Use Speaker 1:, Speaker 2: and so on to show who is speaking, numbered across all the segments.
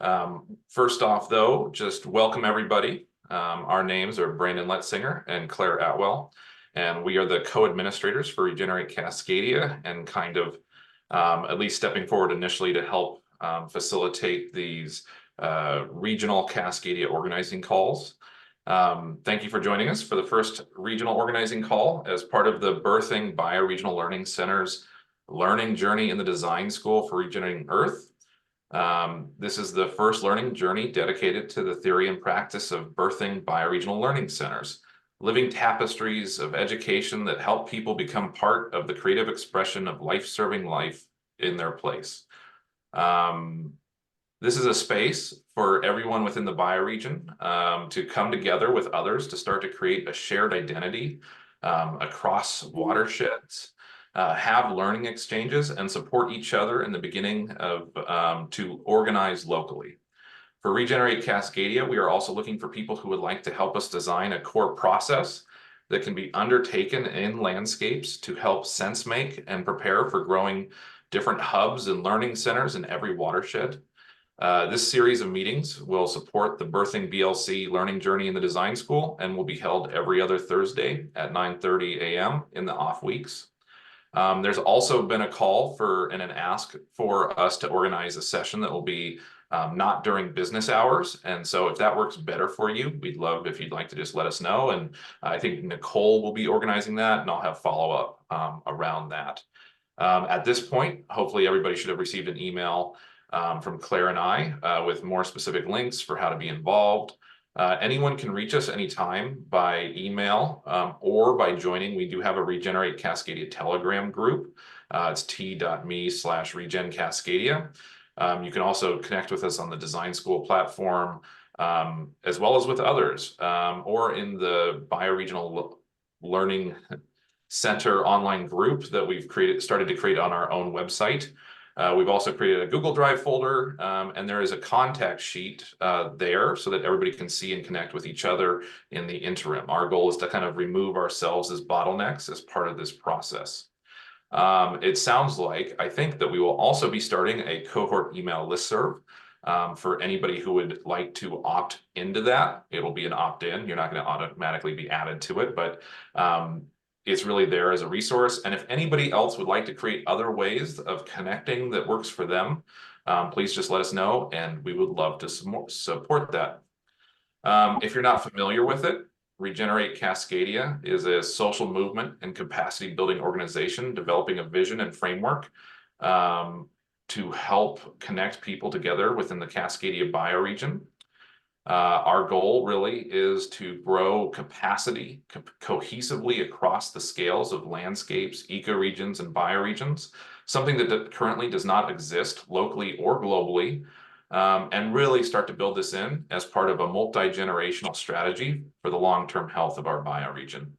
Speaker 1: First off, though, just welcome everybody. Our names are Brandon Letzinger and Claire Atwell, and we are the co-administrators for Regenerate Cascadia, and kind of at least stepping forward initially to help facilitate these regional Cascadia organizing calls. Thank you for joining us for the first regional organizing call as part of the Birthing Bioregional Learning Center's Learning Journey in the Design School for Regenerating Earth. This is the first learning journey dedicated to the theory and practice of birthing bioregional learning centers, living tapestries of education that help people become part of the creative expression of life-serving life in their place. This is a space for everyone within the bioregion to come together with others to start to create a shared identity across watersheds, have learning exchanges, and support each other in the beginning of to organize locally. For Regenerate Cascadia, we are also looking for people who would like to help us design a core process that can be undertaken in landscapes to help sense make and prepare for growing different hubs and learning centers in every watershed. This series of meetings will support the Birthing BLC Learning Journey in the Design School and will be held every other Thursday at 9:30 a.m. in the off weeks. There's also been a call for and an ask for us to organize a session that will be not during business hours. And so if that works better for you, we'd love if you'd like to just let us know. And I think Nicole will be organizing that, and I'll have follow-up around that. At this point, hopefully everybody should have received an email from Claire and I with more specific links for how to be involved. Anyone can reach us anytime by email or by joining. We do have a Regenerate Cascadia Telegram group. It's t.me/RegenCascadia. You can also connect with us on the Design School platform, as well as with others, or in the Bioregional Learning Center online group that we've started to create on our own website. We've also created a Google Drive folder, and there is a contact sheet there so that everybody can see and connect with each other in the interim. Our goal is to kind of remove ourselves as bottlenecks as part of this process. It sounds like, I think, that we will also be starting a cohort email listserv for anybody who would like to opt into that. It'll be an opt-in. You're not going to automatically be added to it, but it's really there as a resource. And if anybody else would like to create other ways of connecting that works for them, please just let us know, and we would love to support that. If you're not familiar with it, Regenerate Cascadia is a social movement and capacity building organization developing a vision and framework to help connect people together within the Cascadia bioregion. Our goal really is to grow capacity cohesively across the scales of landscapes, ecoregions, and bioregions, something that currently does not exist locally or globally, and really start to build this in as part of a multi-generational strategy for the long-term health of our bioregion.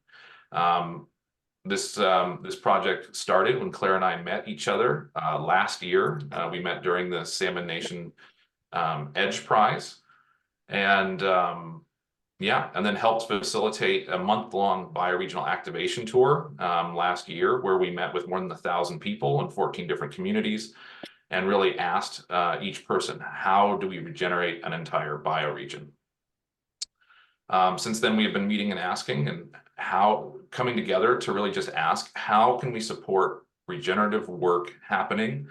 Speaker 1: This project started when Claire and I met each other last year. We met during the Salmon Nation Edge Prize. And yeah, and then helped facilitate a month-long bioregional activation tour last year, where we met with more than 1,000 people in 14 different communities and really asked each person, how do we regenerate an entire bioregion? Since then, we have been meeting and asking and coming together to really just ask, how can we support regenerative work happening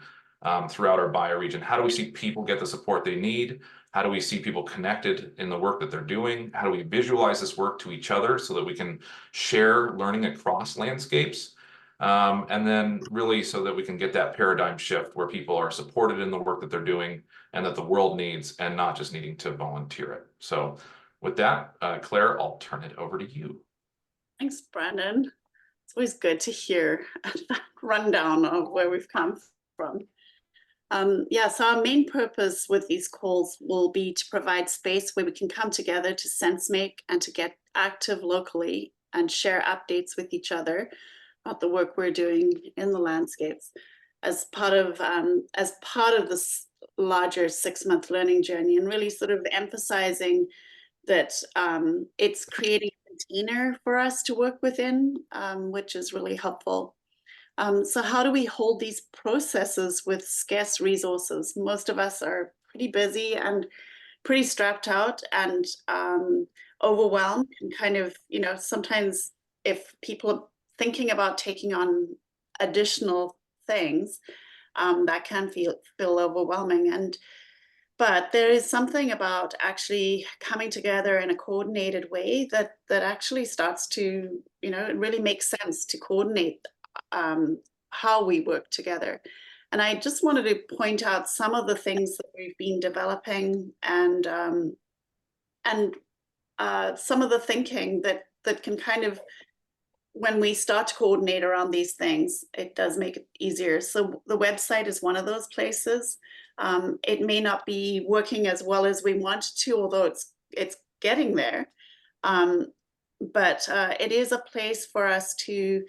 Speaker 1: throughout our bioregion? How do we see people get the support they need? How do we see people connected in the work that they're doing? How do we visualize this work to each other so that we can share learning across landscapes? And then really so that we can get that paradigm shift where people are supported in the work that they're doing and that the world needs, and not just needing to volunteer it. So with that, Claire, I'll turn it over to you.
Speaker 2: Thanks, Brandon. It's always good to hear a rundown of where we've come from. Yeah, so our main purpose with these calls will be to provide space where we can come together to sense make and to get active locally and share updates with each other about the work we're doing in the landscapes as part of this larger 6-month learning journey, and really sort of emphasizing that it's creating a container for us to work within, which is really helpful. So how do we hold these processes with scarce resources? Most of us are pretty busy and pretty strapped out and overwhelmed, and kind of, you know, sometimes if people are thinking about taking on additional things, that can feel overwhelming. But there is something about actually coming together in a coordinated way that actually starts to, you know, it really makes sense to coordinate how we work together. And I just wanted to point out some of the things that we've been developing, and some of the thinking that can kind of, when we start to coordinate around these things, it does make it easier. So the website is one of those places. It may not be working as well as we want to, although it's getting there. But it is a place for us to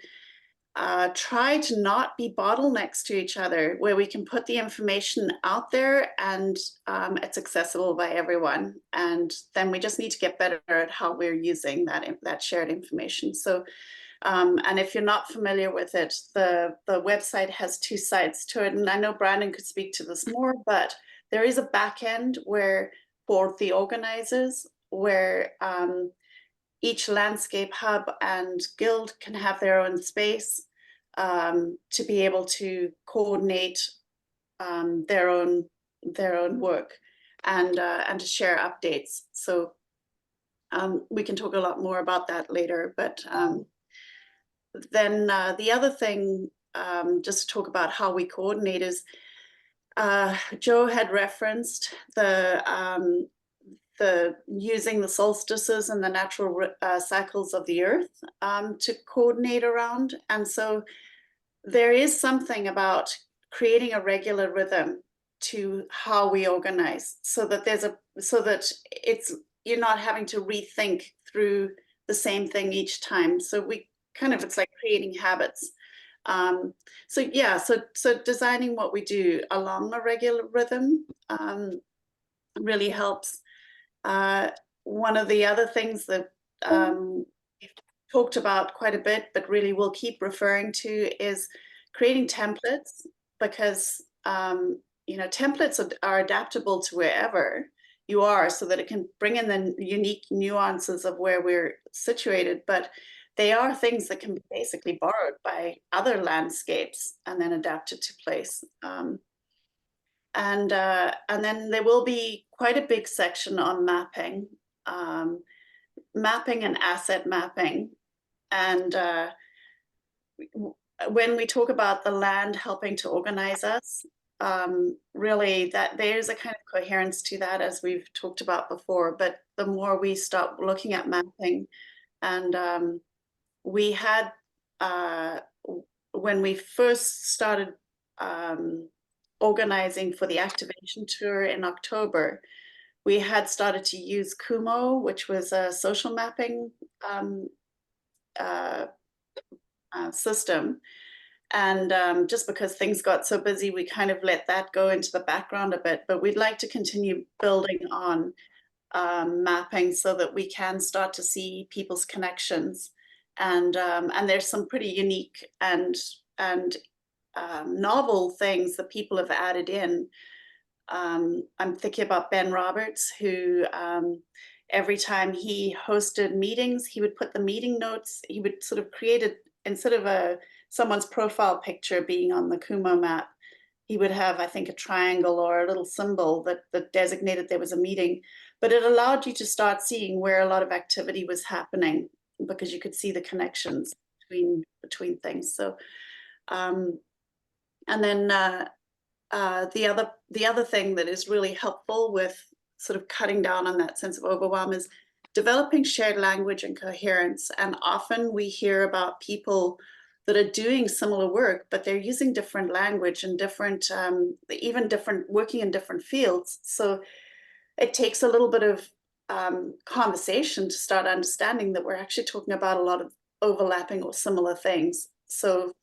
Speaker 2: try to not be bottlenecks to each other, where we can put the information out there and it's accessible by everyone. And then we just need to get better at how we're using that shared information. So and if you're not familiar with it, the website has two sides to it. And I know Brandon could speak to this more, but there is a back end where, for the organizers, where each landscape hub and guild can have their own space to be able to coordinate their own work and to share updates. So we can talk a lot more about that later, but then the other thing, just to talk about how we coordinate, is Joe had referenced the using the solstices and the natural cycles of the earth to coordinate around. And so there is something about creating a regular rhythm to how we organize, so that you're not having to rethink through the same thing each time. So it's like creating habits. So designing what we do along a regular rhythm really helps. One of the other things that we've talked about quite a bit, but really we'll keep referring to, is creating templates, because you know, templates are adaptable to wherever you are, so that it can bring in the unique nuances of where we're situated. But they are things that can be basically borrowed by other landscapes and then adapted to place. And then there will be quite a big section on mapping, mapping and asset mapping. And when we talk about the land helping to organize us, really that there's a kind of coherence to that, as we've talked about before. But the more we start looking at mapping, and we had, when we first started organizing for the activation tour in October, we had started to use Kumo, which was a social mapping system. And just because things got so busy, we kind of let that go into the background a bit. But we'd like to continue building on mapping, so that we can start to see people's connections. And there's some pretty unique and novel things that people have added in. I'm thinking about Ben Roberts, who every time he hosted meetings, he would put the meeting notes, he would sort of create it, instead of someone's profile picture being on the Kumo map, he would have, I think, a triangle or a little symbol that designated there was a meeting. But it allowed you to start seeing where a lot of activity was happening, because you could see the connections between things. So and then the other thing that is really helpful with sort of cutting down on that sense of overwhelm is developing shared language and coherence. And often we hear about people that are doing similar work, but they're using different language and different, even different, working in different fields. So it takes a little bit of conversation to start understanding that we're actually talking about a lot of overlapping or similar things. So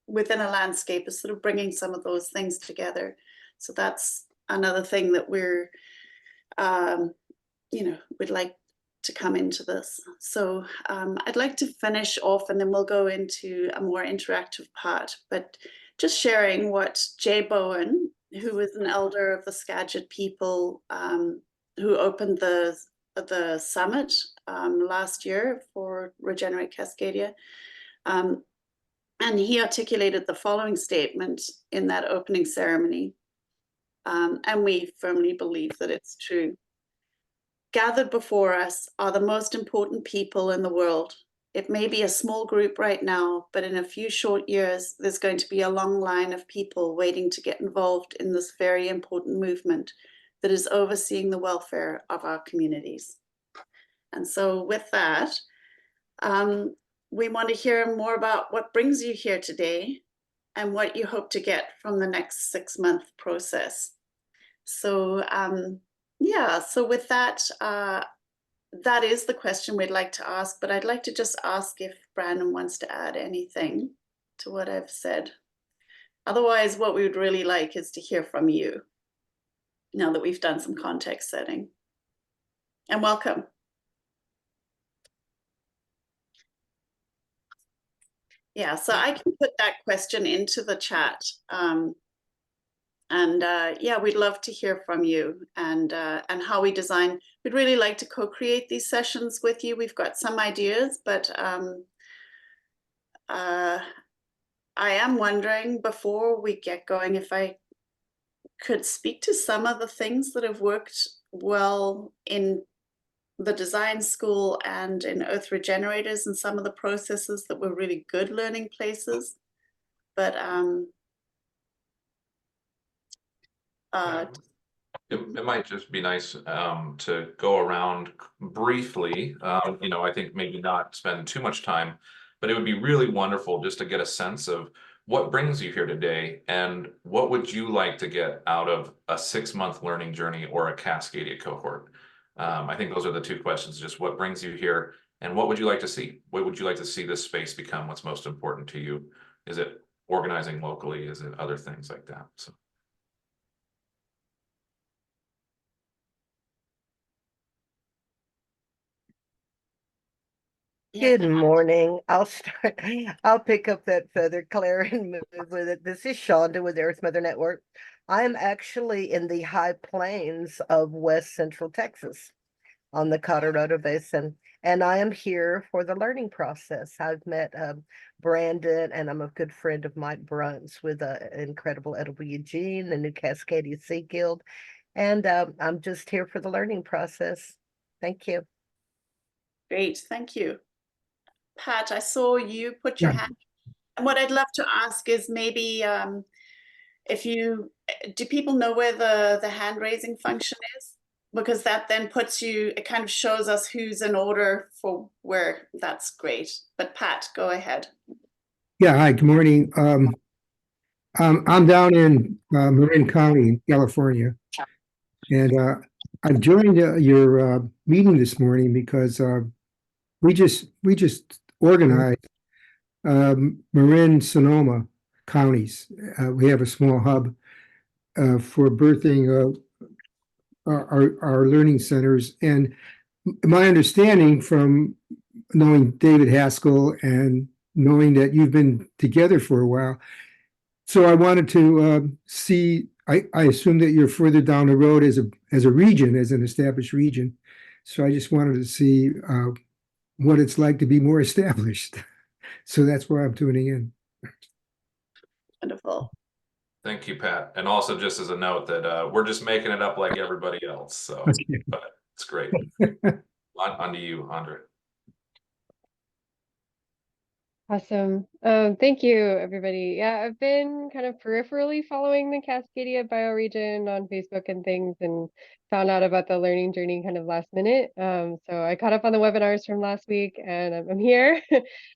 Speaker 2: within a landscape is sort of bringing some of those things together. So that's another thing that we're, you know, we'd like to come into this. So I'd like to finish off, and then we'll go into a more interactive part, but just sharing what Jay Bowen who was an elder of the Skagit people, who opened the summit last year for Regenerate Cascadia. And he articulated the following statement in that opening ceremony. And we firmly believe that it's true. Gathered before us are the most important people in the world. It may be a small group right now, but in a few short years, there's going to be a long line of people waiting to get involved in this very important movement that is overseeing the welfare of our communities. And so with that, we want to hear more about what brings you here today and what you hope to get from the next 6-month process. So yeah, so with that, that is the question we'd like to ask, but I'd like to just ask if Brandon wants to add anything to what I've said. Otherwise, what we would really like is to hear from you now that we've done some context setting. And welcome. Yeah, so I can put that question into the chat. Yeah, we'd love to hear from you and how we design. We'd really like to co-create these sessions with you. We've got some ideas, but I am wondering before we get going if I could speak to some of the things that have worked well in the design school and in Earth Regenerators and some of the processes that were really good learning places. But
Speaker 1: it might just be nice to go around briefly. You know, I think maybe not spend too much time, but it would be really wonderful just to get a sense of what brings you here today and what would you like to get out of a 6-month learning journey or a Cascadia cohort. I think those are the two questions, just what brings you here and what would you like to see? What would you like to see this space become? What's most important to you? Is it organizing locally? Is it other things like that? So.
Speaker 3: Good morning. I'll start. I'll pick up that feather, Claire, and move with it. This is Shonda with Earth Mother Network. I'm actually in the high plains of West Central Texas on the Colorado Basin, and I am here for the learning process. I've met Brandon, and I'm a good friend of Mike Brunt's with incredible Edible Eugene, the new Cascadia Sea Guild, and I'm just here for the learning process. Thank you.
Speaker 2: Great, thank you. Pat, I saw you put your hand. And what I'd love to ask is maybe if you, do people know where the hand raising function is? Because that then puts you, it kind of shows us who's in order for where. That's great. But Pat, go ahead.
Speaker 4: Yeah, hi, good morning. I'm down in Marin County, California, and I've joined your meeting this morning because we just organized Marin Sonoma counties. We have a small hub for birthing our learning centers, and my understanding from knowing David Haskell and knowing that you've been together for a while. So I wanted to see, I assume that you're further down the road as a region, as an established region. So I just wanted to see what it's like to be more established. So that's why I'm tuning in.
Speaker 2: Wonderful.
Speaker 1: Thank you, Pat. And also just as a note that we're just making it up like everybody else. So, but it's great. On to you, Andre.
Speaker 5: Awesome. Thank you, everybody. Yeah, I've been kind of peripherally following the Cascadia bioregion on Facebook and things and found out about the learning journey kind of last minute. So I caught up on the webinars from last week and I'm here.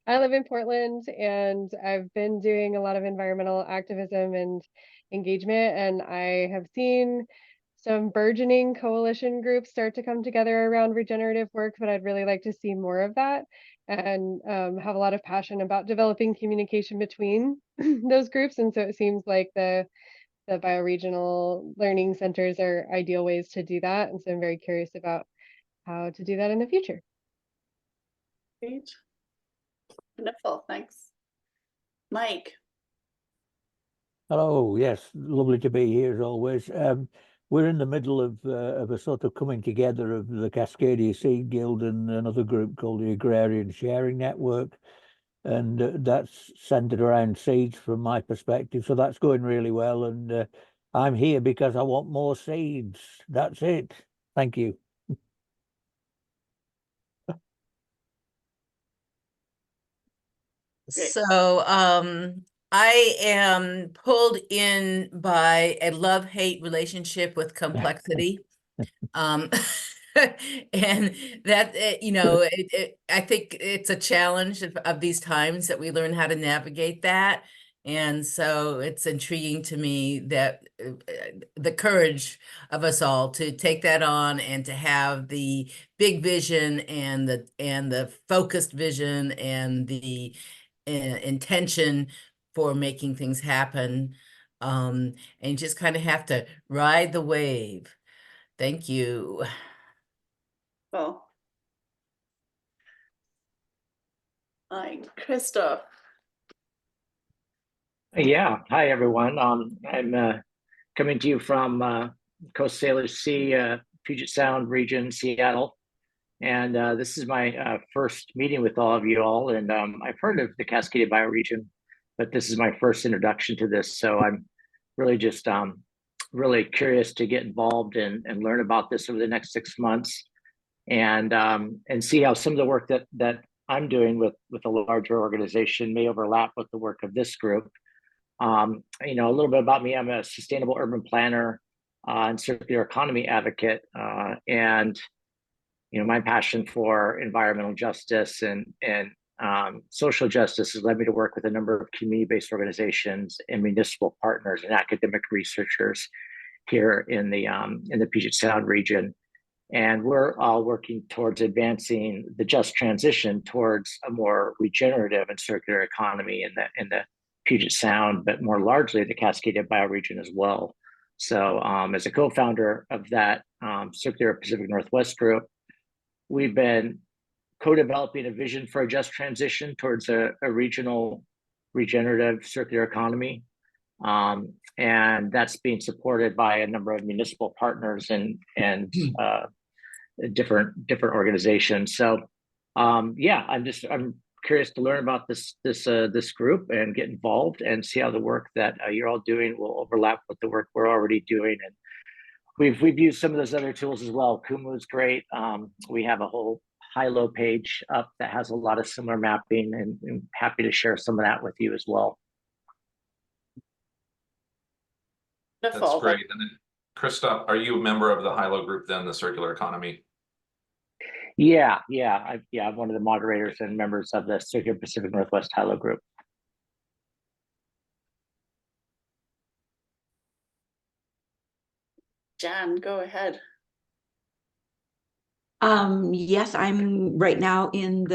Speaker 5: I live in Portland and I've been doing a lot of environmental activism and engagement, and I have seen some burgeoning coalition groups start to come together around regenerative work, but I'd really like to see more of that and have a lot of passion about developing communication between those groups. And so it seems like the bioregional learning centers are ideal ways to do that. And so I'm very curious about how to do that in the future.
Speaker 2: Great. Wonderful, thanks. Mike.
Speaker 6: Hello, yes, lovely to be here as always. We're in the middle of a sort of coming together of the Cascadia Seed Guild and another group called the Agrarian Sharing Network, and that's centered around seeds from my perspective. So that's going really well, and I'm here because I want more seeds. That's it. Thank you.
Speaker 2: Great.
Speaker 7: So I am pulled in by a love-hate relationship with complexity. Um, and that, I think it's a challenge of these times that we learn how to navigate that. And so it's intriguing to me that the courage of us all to take that on and to have the big vision and the focused vision and the intention for making things happen. And you just kind of have to ride the wave. Thank you.
Speaker 2: Well, Christoph.
Speaker 8: Yeah, hi everyone. I'm coming to you from Coast Salish Sea, Puget Sound region, Seattle, and this is my first meeting with all of you all. And I've heard of the Cascadia bioregion, but this is my first introduction to this, so I'm really just really curious to get involved and learn about this over the next 6 months, and see how some of the work that I'm doing with a larger organization may overlap with the work of this group. A little bit about me: I'm a sustainable urban planner and circular economy advocate, and my passion for environmental justice and social justice has led me to work with a number of community-based organizations and municipal partners and academic researchers here in the Puget Sound region. And we're all working towards advancing the just transition towards a more regenerative and circular economy in the Puget Sound, but more largely the Cascadia bioregion as well. So as a co-founder of that Circular Pacific Northwest group, we've been co-developing a vision for a just transition towards a regional regenerative circular economy. And that's being supported by a number of municipal partners and different organizations. So I'm curious to learn about this group and get involved and see how the work that you're all doing will overlap with the work we're already doing. And we've used some of those other tools as well. Kumu's great. We have a whole high-low page up that has a lot of similar mapping, and I'm happy to share some of that with you as well.
Speaker 1: That's great. And then, Christoph, are you a member of the high-low group then, the circular economy?
Speaker 8: Yeah, I'm one of the moderators and members of the Circular Pacific Northwest high-low group.
Speaker 2: Jan, go ahead.
Speaker 9: Yes, I'm right now in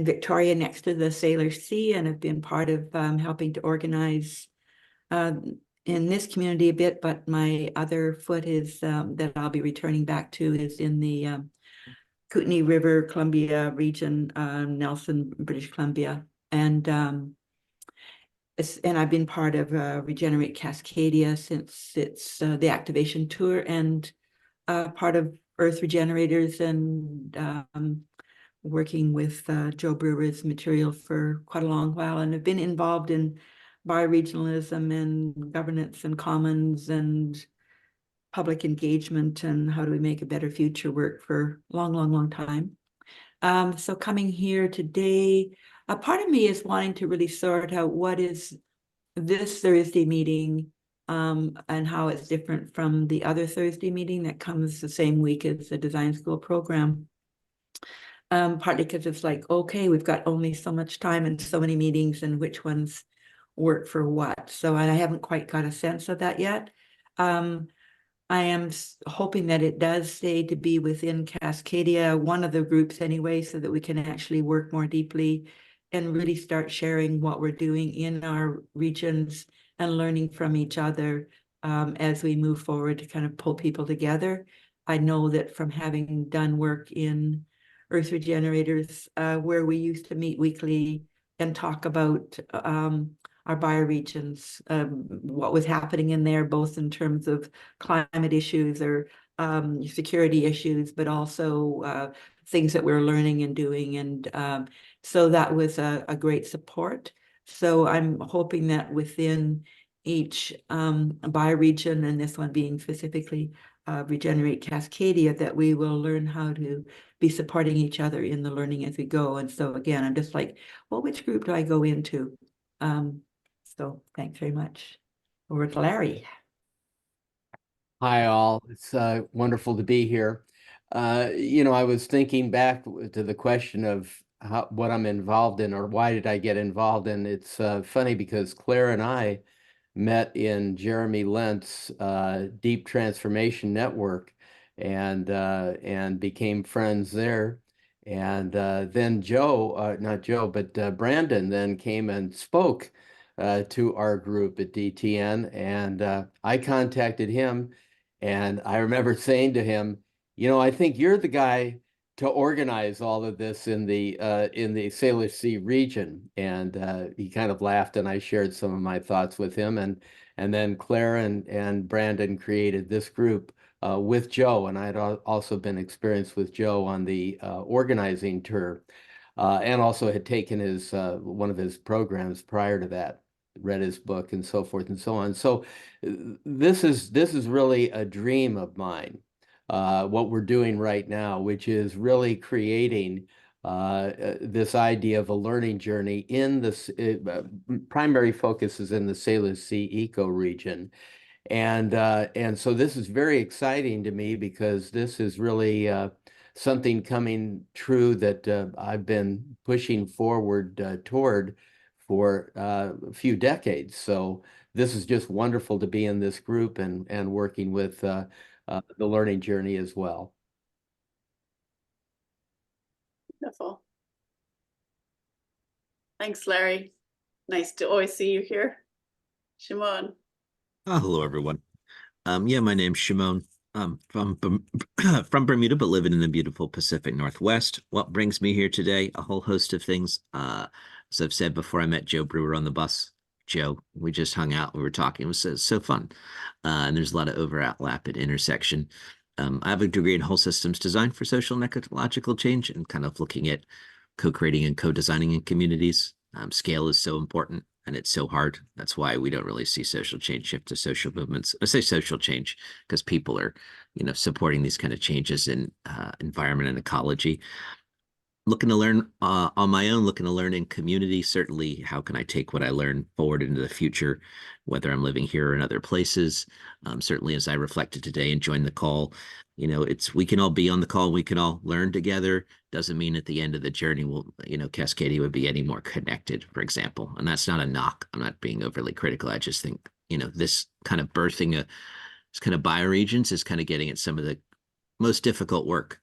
Speaker 9: Victoria next to the Salish Sea, and have been part of helping to organize in this community a bit, but my other foot is that I'll be returning back to is in the Kootenai River, Columbia region, Nelson, British Columbia. And I've been part of Regenerate Cascadia since it's the activation tour, and part of Earth Regenerators, and working with Joe Brewer's material for quite a long while, and have been involved in bioregionalism and governance and commons and public engagement and how do we make a better future work for a long time. So coming here today, a part of me is wanting to really sort out what is this Thursday meeting and how it's different from the other Thursday meeting that comes the same week as the design school program. Partly because it's like, okay, we've got only so much time and so many meetings, and which ones work for what. So I haven't quite got a sense of that yet. I am hoping that it does stay to be within Cascadia, one of the groups anyway, so that we can actually work more deeply and really start sharing what we're doing in our regions and learning from each other as we move forward to kind of pull people together. I know that from having done work in Earth Regenerators, where we used to meet weekly and talk about our bioregions, what was happening in there, both in terms of climate issues or security issues, but also things that we're learning and doing. And so that was a great support. So I'm hoping that within each bioregion, and this one being specifically Regenerate Cascadia, that we will learn how to be supporting each other in the learning as we go. And so again, I'm just like, well, which group do I go into? So thanks very much. Over to Larry.
Speaker 10: Hi, all. It's wonderful to be here. You know, I was thinking back to the question of what I'm involved in, or why did I get involved in. It's funny because Claire and I met in Jeremy Lent's Deep Transformation Network, and became friends there. And then not Joe, but Brandon then came and spoke to our group at DTN, and I contacted him. And I remember saying to him, you know, I think you're the guy to organize all of this in the Salish Sea region. And he kind of laughed, and I shared some of my thoughts with him. And then Claire and Brandon created this group with Joe. And I had also been experienced with Joe on the organizing tour, and also had taken his one of his programs prior to that, read his book and so forth and so on. So this is really a dream of mine, what we're doing right now, which is really creating this idea of a learning journey in this primary focus is in the Salish Sea ecoregion. And so this is very exciting to me because this is really something coming true that I've been pushing forward toward for a few decades. So this is just wonderful to be in this group and working with the learning journey as well.
Speaker 2: Wonderful. Thanks, Larry. Nice to always see you here. Shimon.
Speaker 11: Hello, everyone. Yeah, my name's Shimon. I'm from from Bermuda, but living in the beautiful Pacific Northwest. What brings me here today? A whole host of things. As I've said before, I met Joe Brewer on the bus. Joe, we just hung out. We were talking. It was so fun. And there's a lot of overlap and intersection. I have a degree in whole systems design for social and ecological change, and kind of looking at co-creating and co-designing in communities. Scale is so important, and it's so hard. That's why we don't really see social change shift to social movements. I say social change because people are, supporting these kind of changes in environment and ecology. Looking to learn on my own, looking to learn in community. Certainly, how can I take what I learn forward into the future, whether I'm living here or in other places? Certainly, as I reflected today and joined the call, we can all be on the call, we can all learn together. Doesn't mean at the end of the journey, Cascadia would be any more connected, for example. And that's not a knock. I'm not being overly critical. I just think, this kind of birthing this kind of bioregions is kind of getting at some of the most difficult work.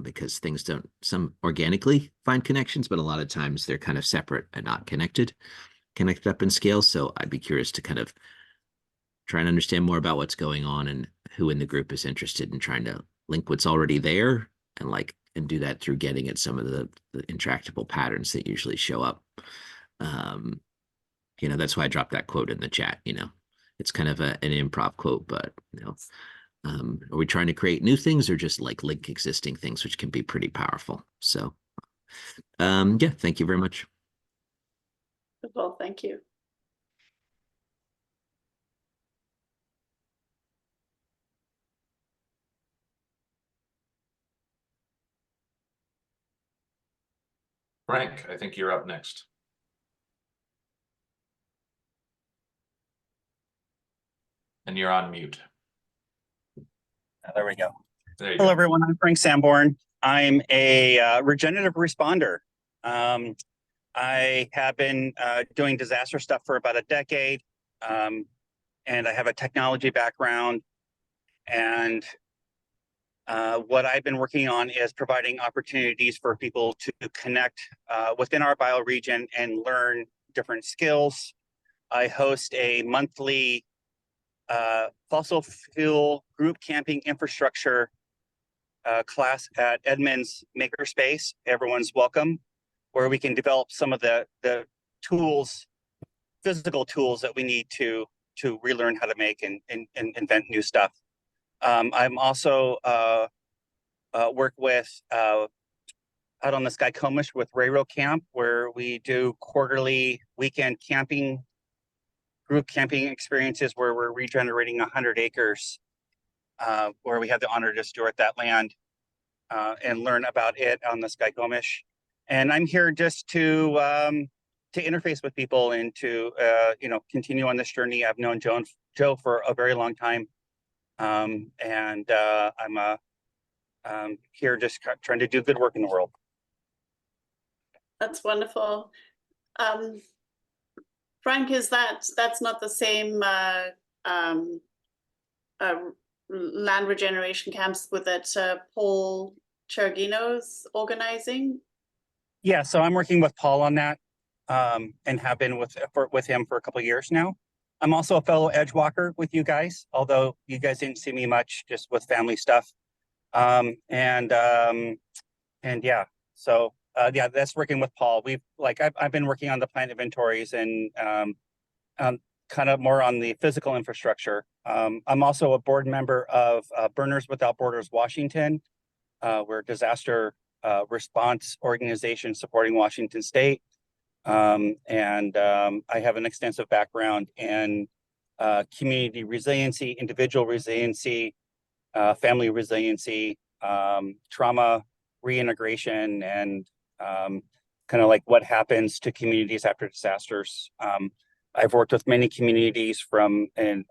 Speaker 11: Because things don't some organically find connections, but a lot of times they're kind of separate and not connected up in scale. So I'd be curious to kind of try and understand more about what's going on and who in the group is interested in trying to link what's already there and do that through getting at some of the intractable patterns that usually show up. That's why I dropped that quote in the chat. It's kind of an improv quote, but are we trying to create new things or just link existing things, which can be pretty powerful? So, yeah, thank you very much.
Speaker 2: Well, thank you.
Speaker 1: Frank, I think you're up next. And you're on mute.
Speaker 12: There we go.
Speaker 1: There you
Speaker 12: Hello,
Speaker 1: go.
Speaker 12: everyone. I'm Frank Sanborn. I'm a regenerative responder. I have been doing disaster stuff for about a decade, and I have a technology background. And what I've been working on is providing opportunities for people to connect within our bioregion and learn different skills. I host a monthly fossil fuel group camping infrastructure class at Edmund's Makerspace. Everyone's welcome, where we can develop some of the tools physical tools that we need to relearn how to make and invent new stuff. I'm also work with out on the Skycomish with Railroad Camp, where we do quarterly weekend camping, group camping experiences where we're regenerating 100 acres, where we have the honor to steward that land and learn about it on the Skycomish. And I'm here just to interface with people and to continue on this journey. I've known Joe for a very long time, and I'm here just trying to do good work in the world.
Speaker 2: That's wonderful. Frank, that's not the same land regeneration camps with that Paul Chergino's organizing?
Speaker 12: Yeah, so I'm working with Paul on that, and have been with him for a couple of years now. I'm also a fellow edge walker with you guys, although you guys didn't see me much, just with family stuff. And yeah, so yeah, that's working with Paul. I've been working on the plant inventories and kind of more on the physical infrastructure. I'm also a board member of Burners Without Borders Washington. We're a disaster response organization supporting Washington State. I have an extensive background in community resiliency, individual resiliency, family resiliency, trauma reintegration, and kind of like what happens to communities after disasters. I've worked with many communities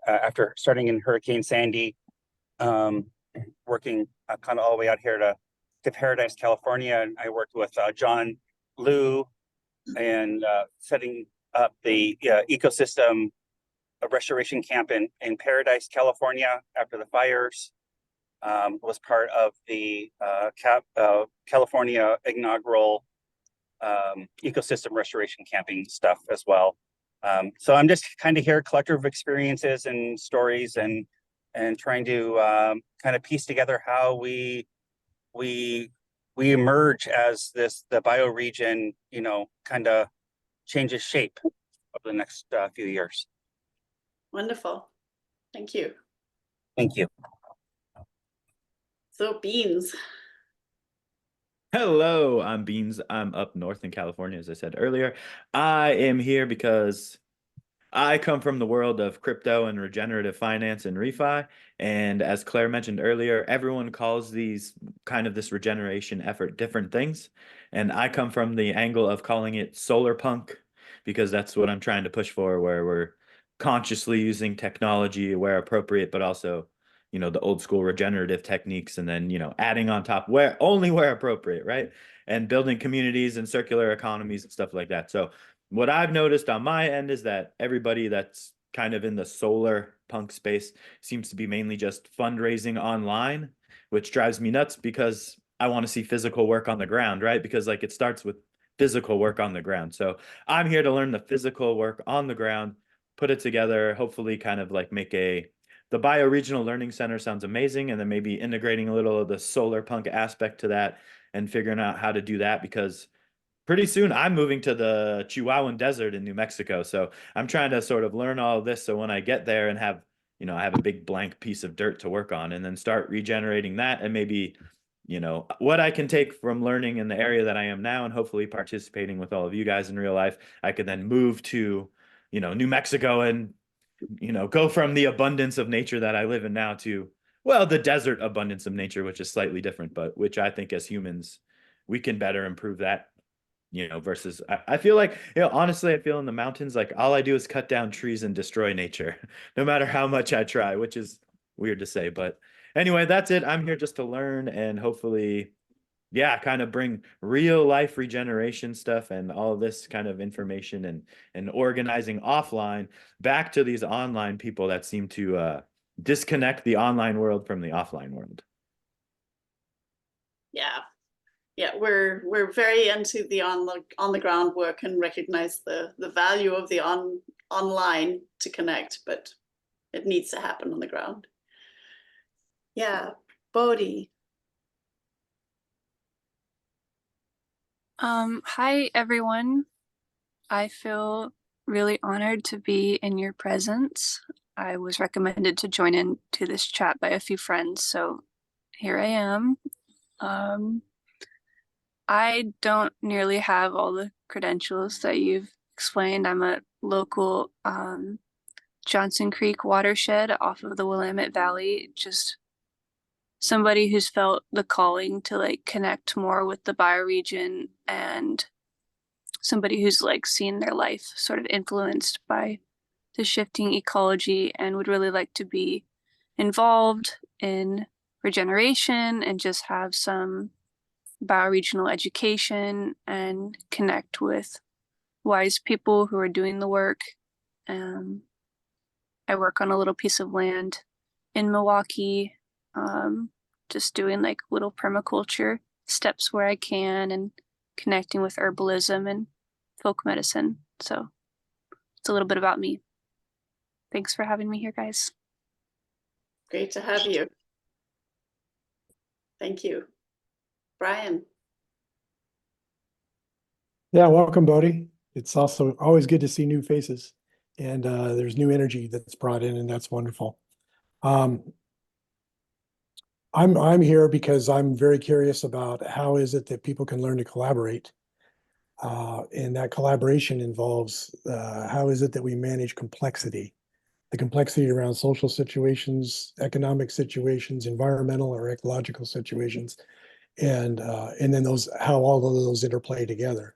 Speaker 12: after starting in Hurricane Sandy, working kind of all the way out here to Paradise, California. And I worked with John Liu and setting up the ecosystem restoration camp in Paradise, California after the fires. Was part of the California inaugural ecosystem restoration camping stuff as well. So I'm just kind of here, collector of experiences and stories, and trying to kind of piece together how we emerge as the bioregion, kind of changes shape over the next few years.
Speaker 2: Wonderful. Thank you.
Speaker 12: Thank you.
Speaker 2: So Beans.
Speaker 13: Hello, I'm Beans. I'm up north in California, as I said earlier. I am here because I come from the world of crypto and regenerative finance and refi. And as Claire mentioned earlier, everyone calls these kind of this regeneration effort different things. And I come from the angle of calling it solar punk, because that's what I'm trying to push for, where we're consciously using technology where appropriate, but also the old school regenerative techniques, and then adding on top where appropriate, right? And building communities and circular economies and stuff like that. So what I've noticed on my end is that everybody that's kind of in the solar punk space seems to be mainly just fundraising online, which drives me nuts because I want to see physical work on the ground, right? Because it starts with physical work on the ground. So I'm here to learn the physical work on the ground, put it together, hopefully kind of make the Bioregional Learning Center sounds amazing, and then maybe integrating a little of the solar punk aspect to that and figuring out how to do that, because pretty soon I'm moving to the Chihuahuan Desert in New Mexico. So I'm trying to sort of learn all of this, so when I get there and have, I have a big blank piece of dirt to work on, and then start regenerating that, and maybe, what I can take from learning in the area that I am now and hopefully participating with all of you guys in real life, I could then move to, New Mexico and go from the abundance of nature that I live in now to, well, the desert abundance of nature, which is slightly different, but which I think as humans, we can better improve that, versus I feel like, honestly, I feel in the mountains, all I do is cut down trees and destroy nature, no matter how much I try, which is weird to say. But anyway, that's it. I'm here just to learn and hopefully, yeah, kind of bring real life regeneration stuff and all of this kind of information and organizing offline back to these online people that seem to disconnect the online world from the offline world.
Speaker 2: Yeah, we're very into the on the ground work and recognize the value of the online to connect, but it needs to happen on the ground. Yeah, Bodhi.
Speaker 14: Hi everyone. I feel really honored to be in your presence. I was recommended to join into this chat by a few friends, so here I am. I don't nearly have all the credentials that you've explained. I'm a local Johnson Creek watershed off of the Willamette Valley, just somebody who's felt the calling to like connect more with the bioregion, and somebody who's like seen their life sort of influenced by the shifting ecology and would really like to be involved in regeneration and just have some bioregional education and connect with wise people who are doing the work. I work on a little piece of land in Milwaukee, just doing like little permaculture steps where I can and connecting with herbalism and folk medicine. So it's a little bit about me. Thanks for having me here, guys.
Speaker 2: Great to have you. Thank you. Brian.
Speaker 15: Yeah, welcome, Bodhi. It's also always good to see new faces, and there's new energy that's brought in, and that's wonderful. I'm here because I'm very curious about how is it that people can learn to collaborate, and that collaboration involves how is it that we manage complexity, the complexity around social situations, economic situations, environmental or ecological situations, and then how all of those interplay together.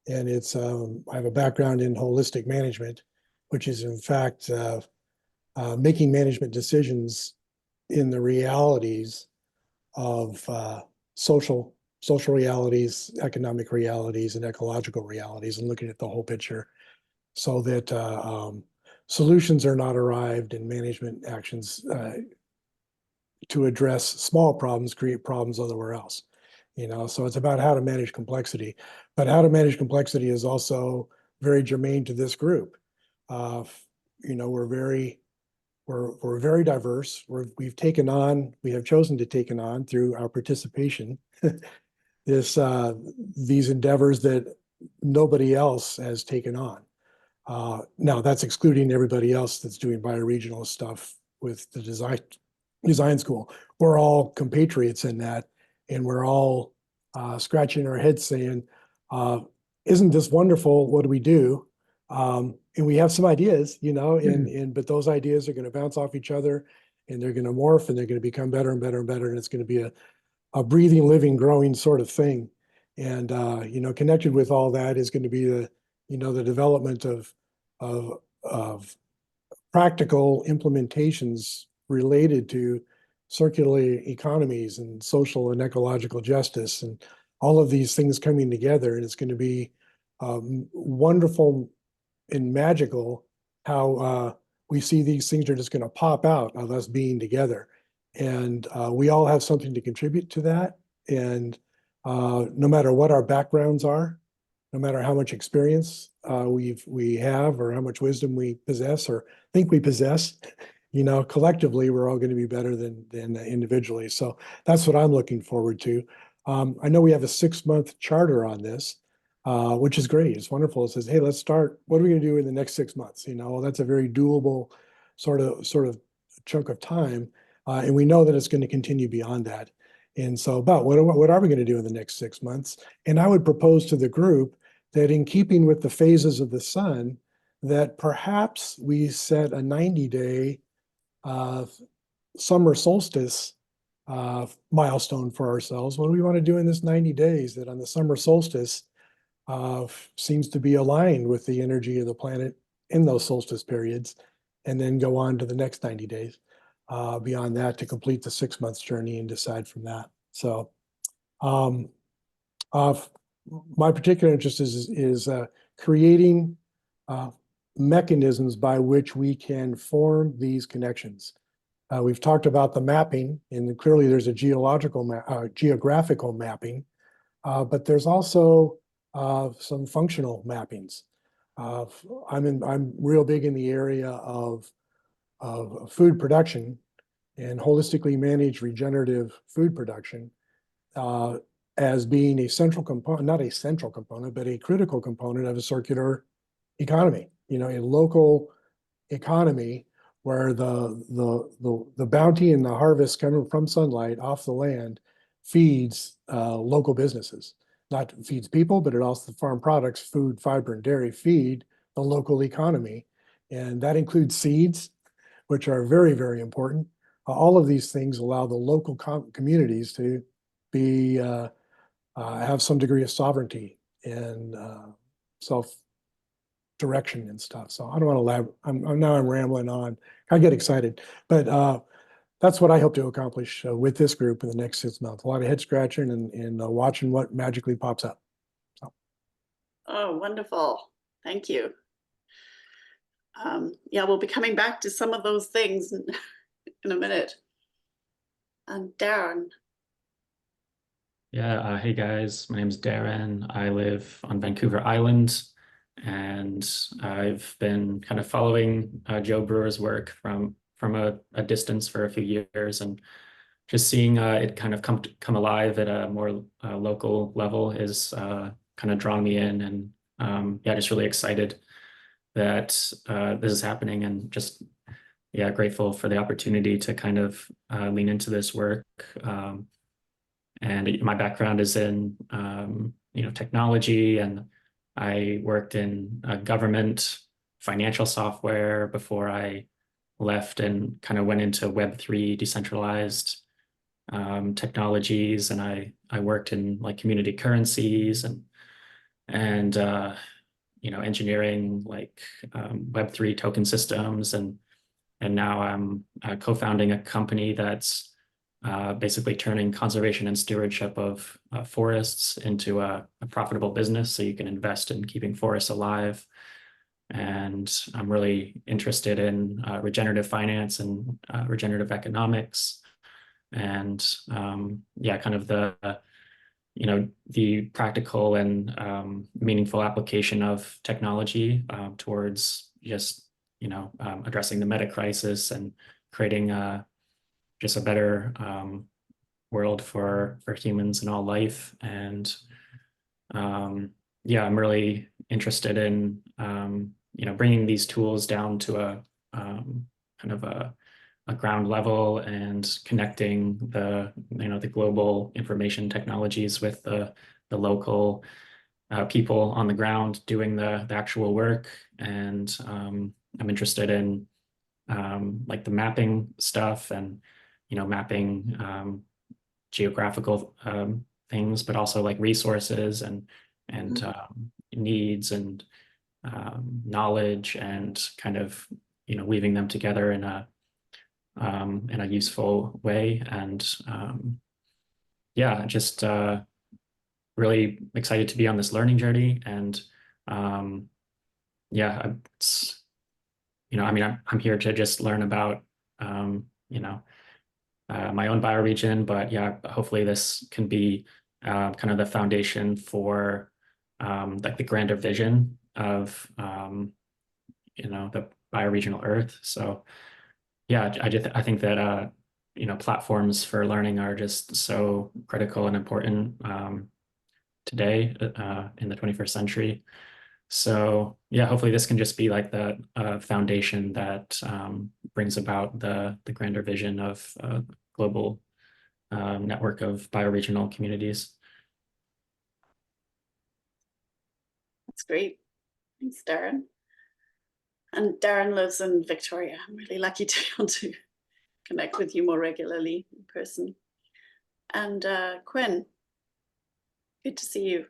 Speaker 15: And it's I have a background in holistic management, which is in fact making management decisions in the realities of social realities, economic realities, and ecological realities, and looking at the whole picture, so that solutions are not arrived and management actions to address small problems create problems everywhere else. So it's about how to manage complexity, but how to manage complexity is also very germane to this group. We're very diverse. We have chosen to take on through our participation these endeavors that nobody else has taken on. Now that's excluding everybody else that's doing bioregional stuff with the design school. We're all compatriots in that, and we're all scratching our heads saying, isn't this wonderful? What do we do? And we have some ideas, but those ideas are going to bounce off each other, and they're going to morph, and they're going to become better and better and better. And it's going to be a breathing, living, growing sort of thing. And, connected with all that is going to be the development of practical implementations related to circular economies and social and ecological justice, and all of these things coming together. And it's going to be wonderful and magical how we see these things are just going to pop out of us being together. And we all have something to contribute to that. And no matter what our backgrounds are, no matter how much experience we have, or how much wisdom we possess or think we possess, collectively, we're all going to be better than individually. So that's what I'm looking forward to. I know we have a 6-month charter on this, which is great. It's wonderful. It says, hey, let's start. What are we going to do in the next 6 months? That's a very doable sort of chunk of time. And we know that it's going to continue beyond that. And so about what are we going to do in the next 6 months? And I would propose to the group that, in keeping with the phases of the sun, that perhaps we set a 90-day summer solstice milestone for ourselves. What do we want to do in this 90 days that on the summer solstice seems to be aligned with the energy of the planet in those solstice periods, and then go on to the next 90 days beyond that to complete the 6 months journey and decide from that. So my particular interest is creating mechanisms by which we can form these connections. We've talked about the mapping, and clearly there's a geographical mapping, but there's also some functional mappings. I'm real big in the area of food production and holistically managed regenerative food production as being a central component, not a central component, but a critical component of a circular economy, a local economy where the bounty and the harvest coming from sunlight off the land feeds local businesses. Not feeds people, but it also the farm products, food, fiber, and dairy feed the local economy. And that includes seeds, which are very, very important. All of these things allow the local communities to be have some degree of sovereignty and self direction and stuff. So I don't want to lab. I'm rambling on. I get excited, but that's what I hope to accomplish with this group in the next 6 months. A lot of head scratching and watching what magically pops up. So.
Speaker 2: Oh, wonderful! Thank you. Yeah, we'll be coming back to some of those things in a minute. And Darren.
Speaker 16: Yeah, hey guys, my name is Darren. I live on Vancouver Island, and I've been kind of following Joe Brewer's work from a distance for a few years, and just seeing it kind of come alive at a more local level is kind of drawn me in, and yeah, just really excited that this is happening, and just yeah, grateful for the opportunity to kind of lean into this work. And my background is in technology, and I worked in government financial software before I left and kind of went into Web3 decentralized technologies, and I worked in like community currencies and engineering like Web3 token systems, and now I'm co-founding a company that's basically turning conservation and stewardship of forests into a profitable business, so you can invest in keeping forests alive. And I'm really interested in regenerative finance and regenerative economics, and yeah, kind of the practical and meaningful application of technology towards just addressing the meta crisis and creating just a better world for humans and all life. And yeah, I'm really interested in bringing these tools down to a kind of a ground level and connecting the global information technologies with the local people on the ground doing the actual work. And I'm interested in like the mapping stuff, and mapping geographical things, but also like resources and needs and knowledge, and kind of weaving them together in a useful way. And yeah, just really excited to be on this learning journey. And yeah, it's I mean, I'm here to just learn about my own bioregion, but yeah, hopefully this can be kind of the foundation for like the grander vision of the bioregional Earth. So yeah, I think that platforms for learning are just so critical and important today in the 21st century. So yeah, hopefully this can just be like the foundation that brings about the grander vision of global network of bioregional communities.
Speaker 2: That's great. Thanks, Darren. And Darren lives in Victoria. I'm really lucky to be able to connect with you more regularly in person. And Quinn, good to see you.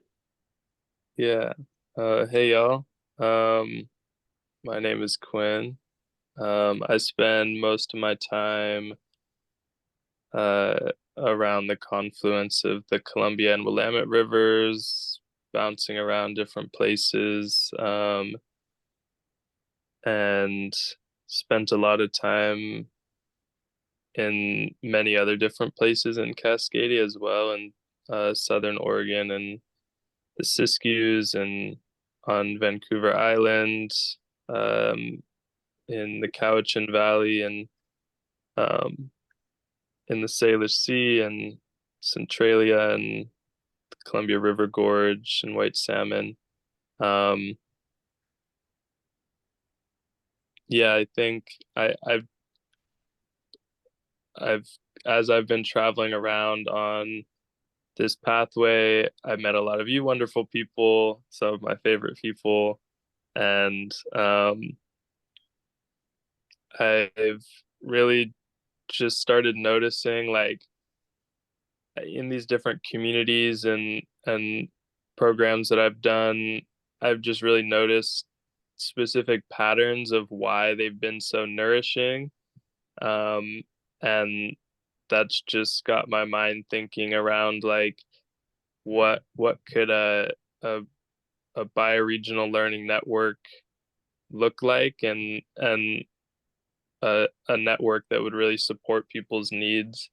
Speaker 17: Yeah. Hey y'all. My name is Quinn. I spend most of my time around the confluence of the Columbia and Willamette rivers, bouncing around different places, and spent a lot of time in many other different places in Cascadia as well, in Southern Oregon and the Siskiyous, and on Vancouver Island, in the Cowichan Valley, and in the Salish Sea, and Centralia, and the Columbia River Gorge, and white salmon. yeah, I think as I've been traveling around on this pathway, I've met a lot of you wonderful people, some of my favorite people, and I've really just started noticing, like, in these different communities and programs that I've done, I've just really noticed specific patterns of why they've been so nourishing. And that's just got my mind thinking around, like, what could a, a bioregional learning network look like, and a network that would really support people's needs,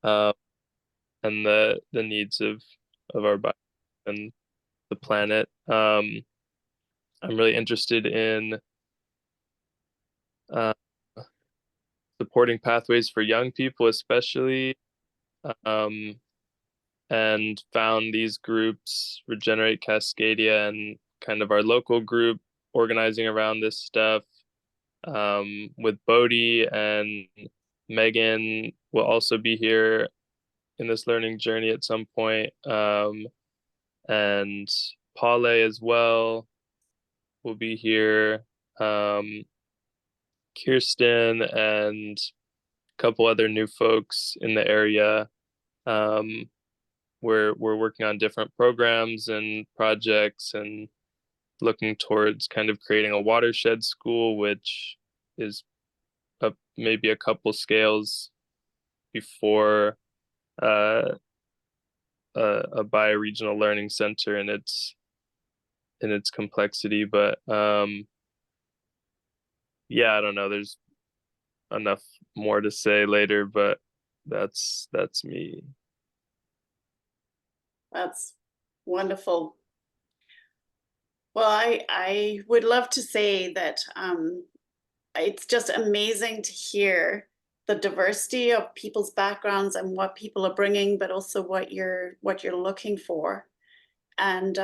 Speaker 17: uh, and the needs of our bio and the planet. I'm really interested in uh, supporting pathways for young people, especially, um, and found these groups, Regenerate Cascadia and kind of our local group, organizing around this stuff, with Bodhi, and Megan will also be here in this learning journey at some point, and Paule as well will be here, Kirsten, and a couple other new folks in the area. We're working on different programs and projects and looking towards kind of creating a watershed school, which is maybe a couple scales before a bioregional learning center in its complexity. But yeah, I don't know, there's enough more to say later, but that's me.
Speaker 2: That's wonderful. Well, I would love to say that it's just amazing to hear the diversity of people's backgrounds and what people are bringing, but also what you're looking for, and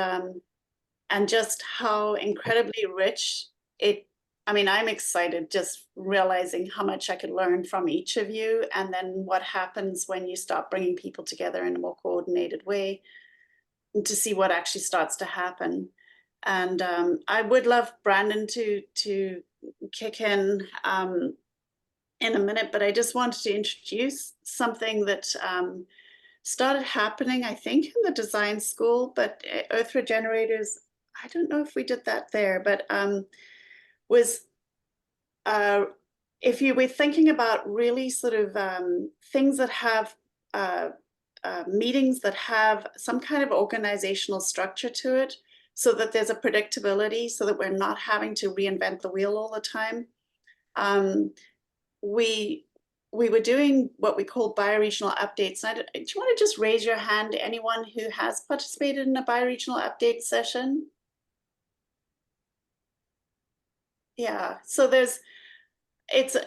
Speaker 2: just how incredibly rich it. I mean, I'm excited just realizing how much I could learn from each of you, and then what happens when you start bringing people together in a more coordinated way, and to see what actually starts to happen. And I would love Brandon to kick in a minute, but I just wanted to introduce something that started happening, I think, in the design school, but Earth Regenerators, I don't know if we did that there, but was if you were thinking about really sort of things that have meetings that have some kind of organizational structure to it, so that there's a predictability, so that we're not having to reinvent the wheel all the time. We were doing what we call bioregional updates. Do you want to just raise your hand, anyone who has participated in a bioregional update session? Yeah, so it's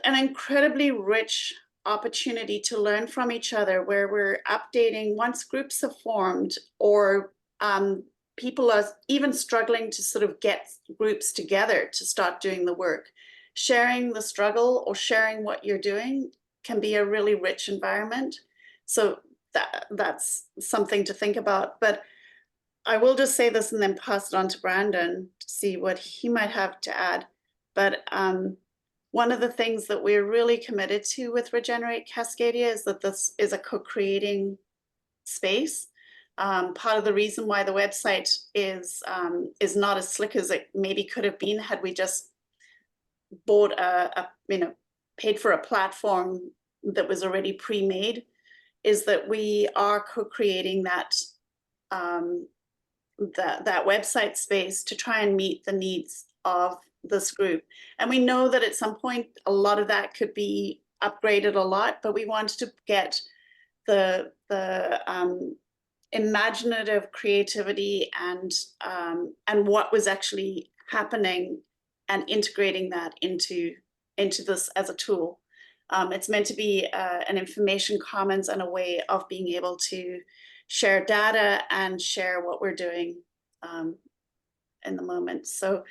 Speaker 2: an incredibly rich opportunity to learn from each other, where we're updating once groups have formed, or people are even struggling to sort of get groups together to start doing the work. Sharing the struggle or sharing what you're doing can be a really rich environment. So that's something to think about. But I will just say this and then pass it on to Brandon to see what he might have to add. But one of the things that we're really committed to with Regenerate Cascadia is that this is a co-creating space. Part of the reason why the website is not as slick as it maybe could have been had we just bought paid for a platform that was already pre-made, is that we are co-creating that website space to try and meet the needs of this group. And we know that at some point a lot of that could be upgraded a lot, but we wanted to get the imaginative creativity and what was actually happening, and integrating that into this as a tool. It's meant to be an information commons and a way of being able to share data and share what we're doing in the moment. So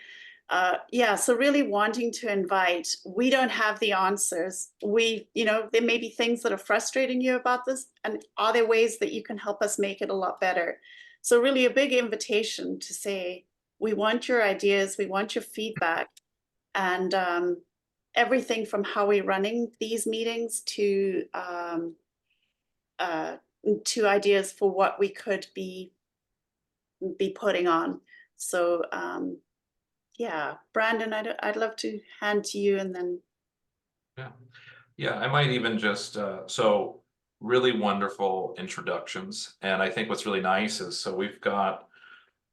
Speaker 2: yeah, so really wanting to invite, we don't have the answers. There may be things that are frustrating you about this, and are there ways that you can help us make it a lot better? So really a big invitation to say, we want your ideas, we want your feedback, and everything from how we're running these meetings to ideas for what we could be putting on. So yeah, Brandon, I'd love to hand to you, and then.
Speaker 1: Yeah, I might even just, so really wonderful introductions. And I think what's really nice is, so we've got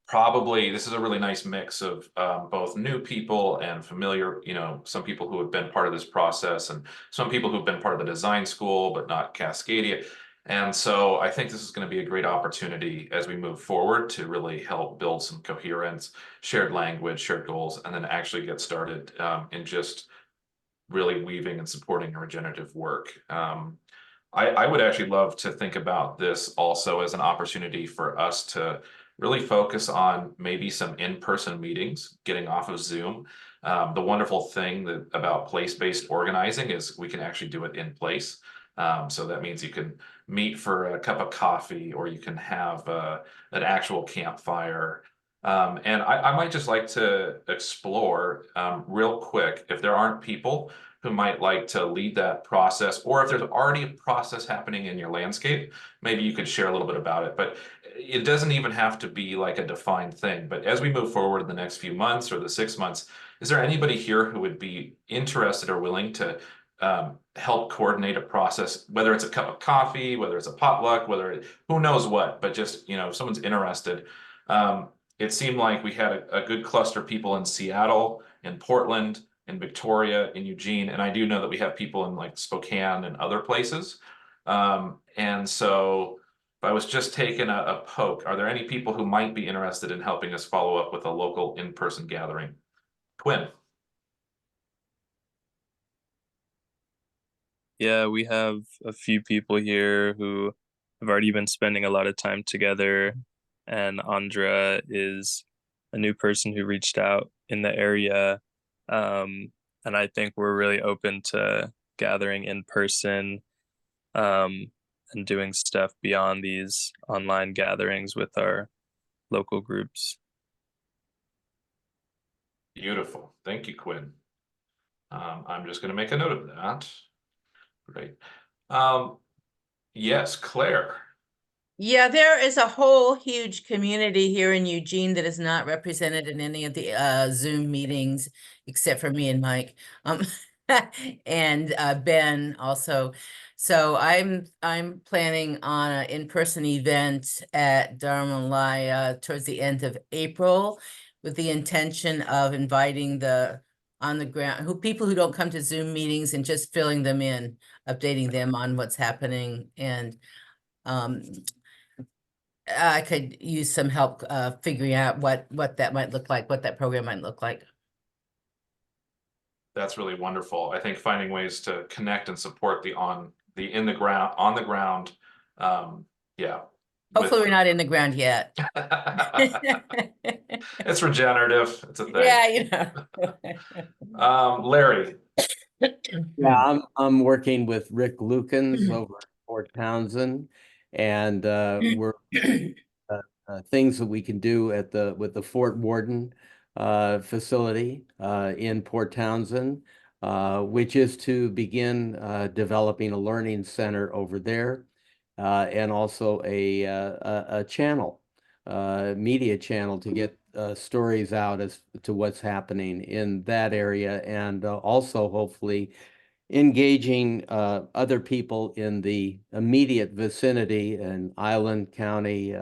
Speaker 1: probably, this is a really nice mix of both new people and familiar, some people who have been part of this process and some people who've been part of the design school, but not Cascadia. And so I think this is going to be a great opportunity as we move forward to really help build some coherence, shared language, shared goals, and then actually get started in just really weaving and supporting regenerative work. I would actually love to think about this also as an opportunity for us to really focus on maybe some in-person meetings, getting off of Zoom. The wonderful thing about place-based organizing is we can actually do it in place. So that means you can meet for a cup of coffee, or you can have an actual campfire. And I might just like to explore real quick if there aren't people who might like to lead that process, or if there's already a process happening in your landscape, maybe you could share a little bit about it. But it doesn't even have to be like a defined thing. But as we move forward in the next few months or the 6 months, is there anybody here who would be interested or willing to help coordinate a process, whether it's a cup of coffee, whether it's a potluck, who knows what, but just, if someone's interested. It seemed like we had a good cluster of people in Seattle, in Portland, in Victoria, in Eugene, and I do know that we have people in like Spokane and other places. And so if I was just taking a poke, are there any people who might be interested in helping us follow up with a local in-person gathering? Quinn.
Speaker 17: Yeah, we have a few people here who have already been spending a lot of time together, and Andra is a new person who reached out in the area. And I think we're really open to gathering in person, and doing stuff beyond these online gatherings with our local groups.
Speaker 1: Beautiful. Thank you, Quinn. I'm just going to make a note of that. Great. Yes, Claire.
Speaker 7: Yeah, there is a whole huge community here in Eugene that is not represented in any of the Zoom meetings, except for me and Mike, and Ben also. So I'm planning on an in-person event at Dharmalaya towards the end of April, with the intention of inviting the on the ground people who don't come to Zoom meetings and just filling them in, updating them on what's happening. And I could use some help figuring out what that might look like, what that program might look like.
Speaker 1: That's really wonderful. I think finding ways to connect and support on the ground. Yeah.
Speaker 7: Hopefully we're not in the ground yet.
Speaker 1: It's regenerative. It's a thing.
Speaker 7: Yeah,
Speaker 1: Larry.
Speaker 10: Yeah, I'm working with Rick Lukens over at Fort Townsend, and we're things that we can do with the Fort Worden facility in Port Townsend, which is to begin developing a learning center over there, and also a channel, media channel to get stories out as to what's happening in that area, and also hopefully engaging other people in the immediate vicinity in Island County,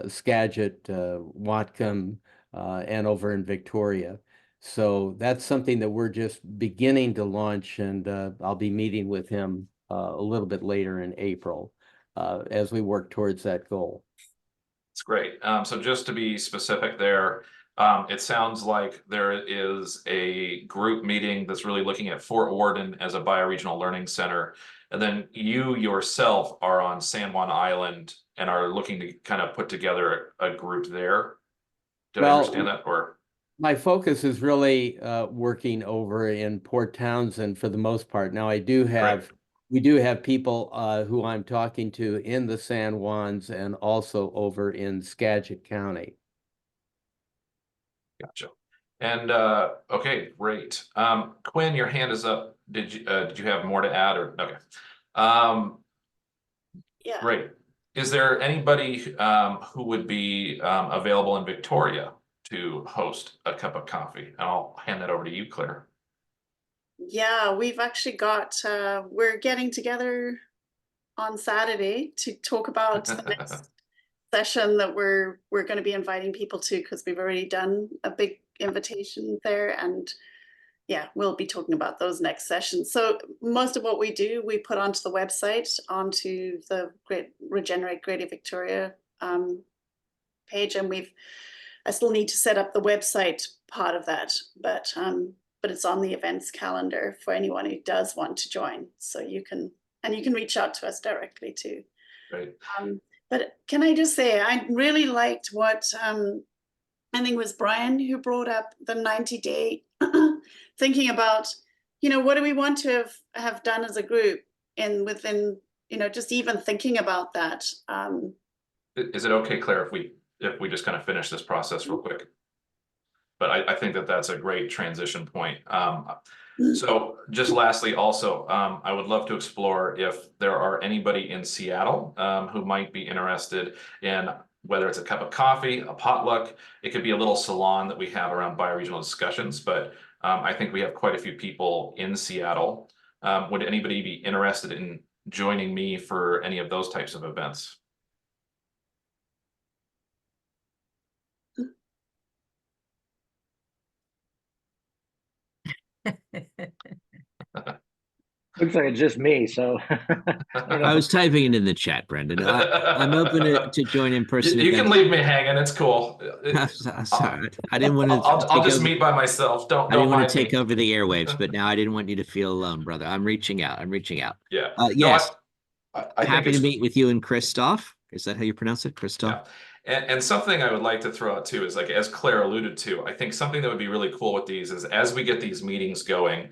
Speaker 10: Skagit, Whatcom, and over in Victoria. So that's something that we're just beginning to launch, and I'll be meeting with him a little bit later in April as we work towards that goal.
Speaker 1: It's great. So just to be specific there, it sounds like there is a group meeting that's really looking at Fort Worden as a bioregional learning center. And then you yourself are on San Juan Island and are looking to kind of put together a group there. Did I understand that? Or
Speaker 10: my focus is really working over in Port Townsend for the most part. Now, we do have people who I'm talking to in the San Juans and also over in Skagit County.
Speaker 1: Gotcha. And okay, great. Quinn, your hand is up. Did you have more to add or okay?
Speaker 2: Yeah.
Speaker 1: Great. Is there anybody who would be available in Victoria to host a cup of coffee? And I'll hand that over to you, Claire.
Speaker 2: Yeah, we've actually got, we're getting together on Saturday to talk about the next session that we're going to be inviting people to, because we've already done a big invitation there, and yeah, we'll be talking about those next sessions. So most of what we do, we put onto the website, onto the Regenerate Greater Victoria page, and I still need to set up the website part of that, but it's on the events calendar for anyone who does want to join. So you can reach out to us directly too.
Speaker 1: Right.
Speaker 2: But can I just say, I really liked what I think it was Brian who brought up the 90-day thinking about, what do we want to have done as a group, and within, just even thinking about that.
Speaker 1: Is it okay, Claire, if we just kind of finish this process real quick? But I think that's a great transition point. So just lastly, also, I would love to explore if there are anybody in Seattle who might be interested in, whether it's a cup of coffee, a potluck, it could be a little salon that we have around bioregional discussions, but I think we have quite a few people in Seattle. Would anybody be interested in joining me for any of those types of events?
Speaker 8: Looks like it's just me, so.
Speaker 11: I was typing it in the chat, Brendan. I'm open to join in person.
Speaker 1: You can leave me hanging. It's cool.
Speaker 11: Sorry, I didn't want to.
Speaker 1: I'll just meet by myself. Don't
Speaker 11: I didn't want
Speaker 1: mind
Speaker 11: to take
Speaker 1: me.
Speaker 11: over the airwaves, but now I didn't want you to feel alone, brother. I'm reaching out.
Speaker 1: Yeah.
Speaker 11: Yes.
Speaker 1: No, I think
Speaker 11: Happy to meet with you and Christoph. Is that how you pronounce it, Christoph?
Speaker 1: Yeah. And something I would like to throw out too is, like, as Claire alluded to, I think something that would be really cool with these is, as we get these meetings going,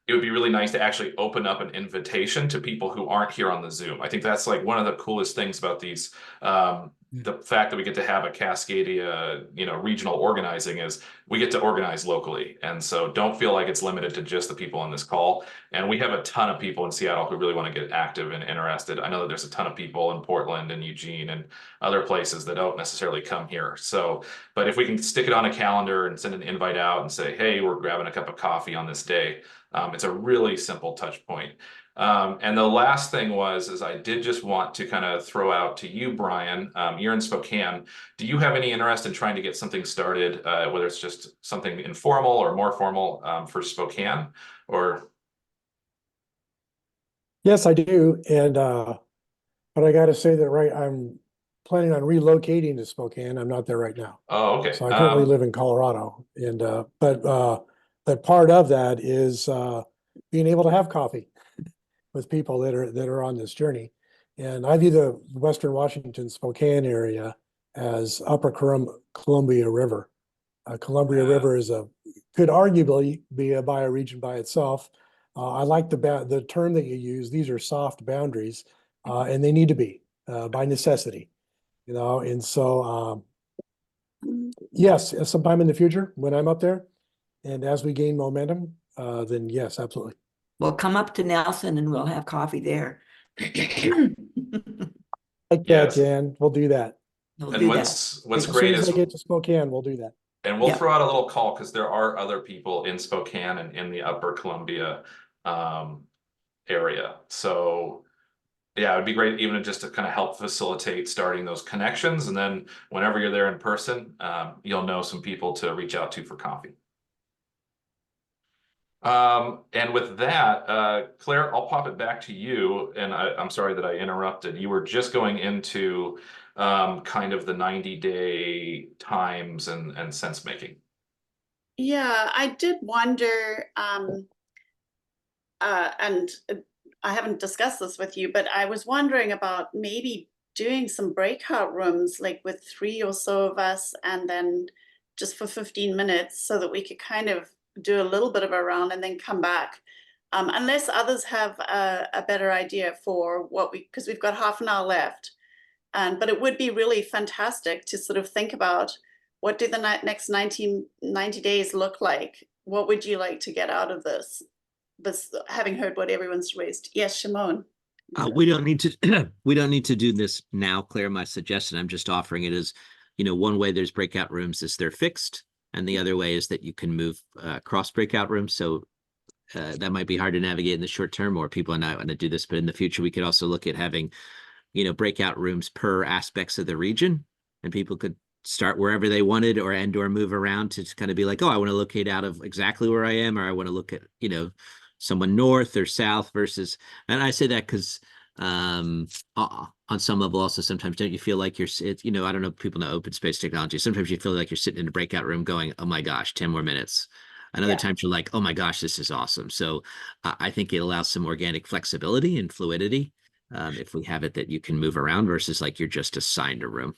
Speaker 1: it would be really nice to actually open up an invitation to people who aren't here on the Zoom. I think that's like one of the coolest things about these. The fact that we get to have a Cascadia, regional organizing, is we get to organize locally. And so don't feel like it's limited to just the people on this call. And we have a ton of people in Seattle who really want to get active and interested. I know that there's a ton of people in Portland and Eugene and other places that don't necessarily come here. So, but if we can stick it on a calendar and send an invite out and say, hey, we're grabbing a cup of coffee on this day, it's a really simple touch point. And the last thing is I did just want to kind of throw out to you, Brian, you're in Spokane. Do you have any interest in trying to get something started, whether it's just something informal or more formal for Spokane, or?
Speaker 15: Yes, I do. And, but I got to say that, I'm planning on relocating to Spokane. I'm not there right now.
Speaker 1: Oh, okay.
Speaker 15: So I currently live in Colorado, and, but part of that is, being able to have coffee with people that are on this journey. And I view the Western Washington Spokane area as Upper Columbia River. Columbia River could arguably be a bioregion by itself. I like the term that you use. These are soft boundaries, and they need to be by necessity, And so, yes, sometime in the future when I'm up there, and as we gain momentum, then yes, absolutely.
Speaker 9: Well, come up to Nelson and we'll have coffee there.
Speaker 15: Like that, Jan. We'll do that.
Speaker 1: And what's
Speaker 15: as
Speaker 1: great
Speaker 15: soon as
Speaker 1: is
Speaker 15: I get to Spokane, we'll do that.
Speaker 1: And we'll throw out a little call, because there are other people in Spokane and in the Upper Columbia area. So yeah, it'd be great even just to kind of help facilitate starting those connections. And then whenever you're there in person, you'll know some people to reach out to for coffee. And with that, Claire, I'll pop it back to you. And I'm sorry that I interrupted. You were just going into kind of the 90-day times and sense making.
Speaker 2: Yeah, I did wonder, and I haven't discussed this with you, but I was wondering about maybe doing some breakout rooms, like with 3 or so of us, and then just for 15 minutes so that we could kind of do a little bit of a round and then come back. Unless others have a better idea for what because we've got half an hour left. But it would be really fantastic to sort of think about what do the next 90 days look like? What would you like to get out of this? Having heard what everyone's raised. Yes, Shimon.
Speaker 11: We don't need to we don't need to do this now, Claire. My suggestion, I'm just offering it as, one way there's breakout rooms is they're fixed, and the other way is that you can move cross breakout rooms. So that might be hard to navigate in the short term, or people are not going to do this, but in the future, we could also look at having, breakout rooms per aspects of the region, and people could start wherever they wanted or move around to kind of be like, oh, I want to locate out of exactly where I am, or I want to look at, someone north or south versus, and I say that because on some level also sometimes don't you feel like you're, I don't know, people know open space technology. Sometimes you feel like you're sitting in a breakout room going, oh my gosh, 10 more minutes. And other times you're like, oh my gosh, this is awesome. So I think it allows some organic flexibility and fluidity if we have it that you can move around versus like you're just assigned a room.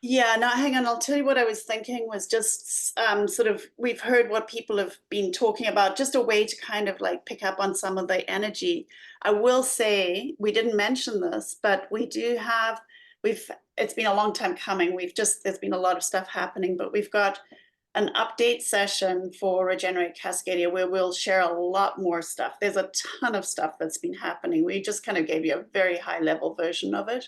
Speaker 2: Yeah, now hang on, I'll tell you what I was thinking was just sort of, we've heard what people have been talking about, just a way to kind of like pick up on some of the energy. I will say, we didn't mention this, but we do have, it's been a long time coming. There's been a lot of stuff happening, but we've got an update session for Regenerate Cascadia where we'll share a lot more stuff. There's a ton of stuff that's been happening. We just kind of gave you a very high level version of it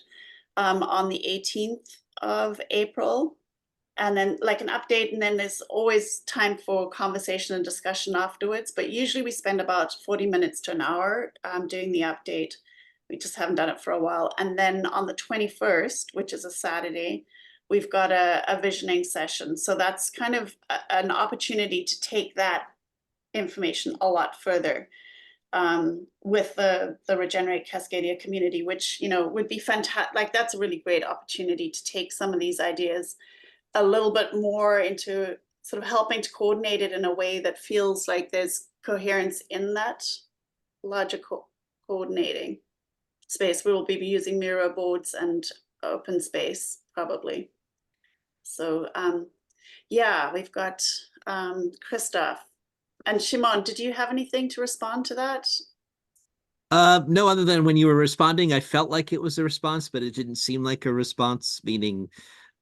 Speaker 2: on the 18th of April, and then like an update, and then there's always time for conversation and discussion afterwards, but usually we spend about 40 minutes to an hour doing the update. We just haven't done it for a while. And then on the 21st, which is a Saturday, we've got a visioning session. So that's kind of an opportunity to take that information a lot further with the Regenerate Cascadia community, which, would be fantastic. Like, that's a really great opportunity to take some of these ideas a little bit more into sort of helping to coordinate it in a way that feels like there's coherence in that larger coordinating space. We will be using Miro boards and open space probably. So yeah, we've got Christoph. And Shimon, did you have anything to respond to that?
Speaker 11: No, other than when you were responding, I felt like it was a response, but it didn't seem like a response, meaning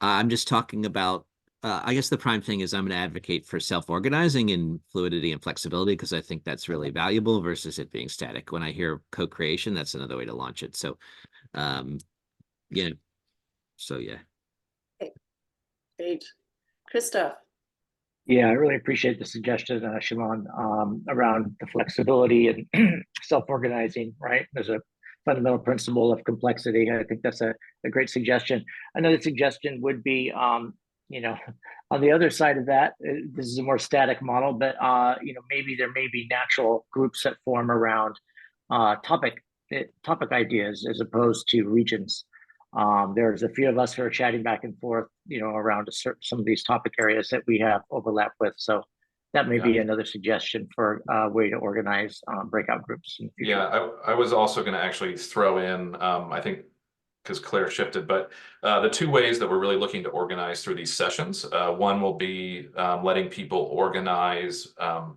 Speaker 11: I'm just talking about, I guess the prime thing is I'm going to advocate for self-organizing and fluidity and flexibility because I think that's really valuable versus it being static. When I hear co-creation, that's another way to launch it. So, yeah. So, yeah.
Speaker 2: Okay. Great. Christoph.
Speaker 8: Yeah, I really appreciate the suggestion, Shimon, around the flexibility and self-organizing, right? There's a fundamental principle of complexity. I think that's a great suggestion. Another suggestion would be, on the other side of that, this is a more static model, but, maybe there may be natural groups that form around topic ideas as opposed to regions. There's a few of us who are chatting back and forth, around some of these topic areas that we have overlap with. So that may be another suggestion for a way to organize breakout groups in the future.
Speaker 1: Yeah, I was also going to actually throw in, I think, because Claire shifted, but the two ways that we're really looking to organize through these sessions, one will be letting people organize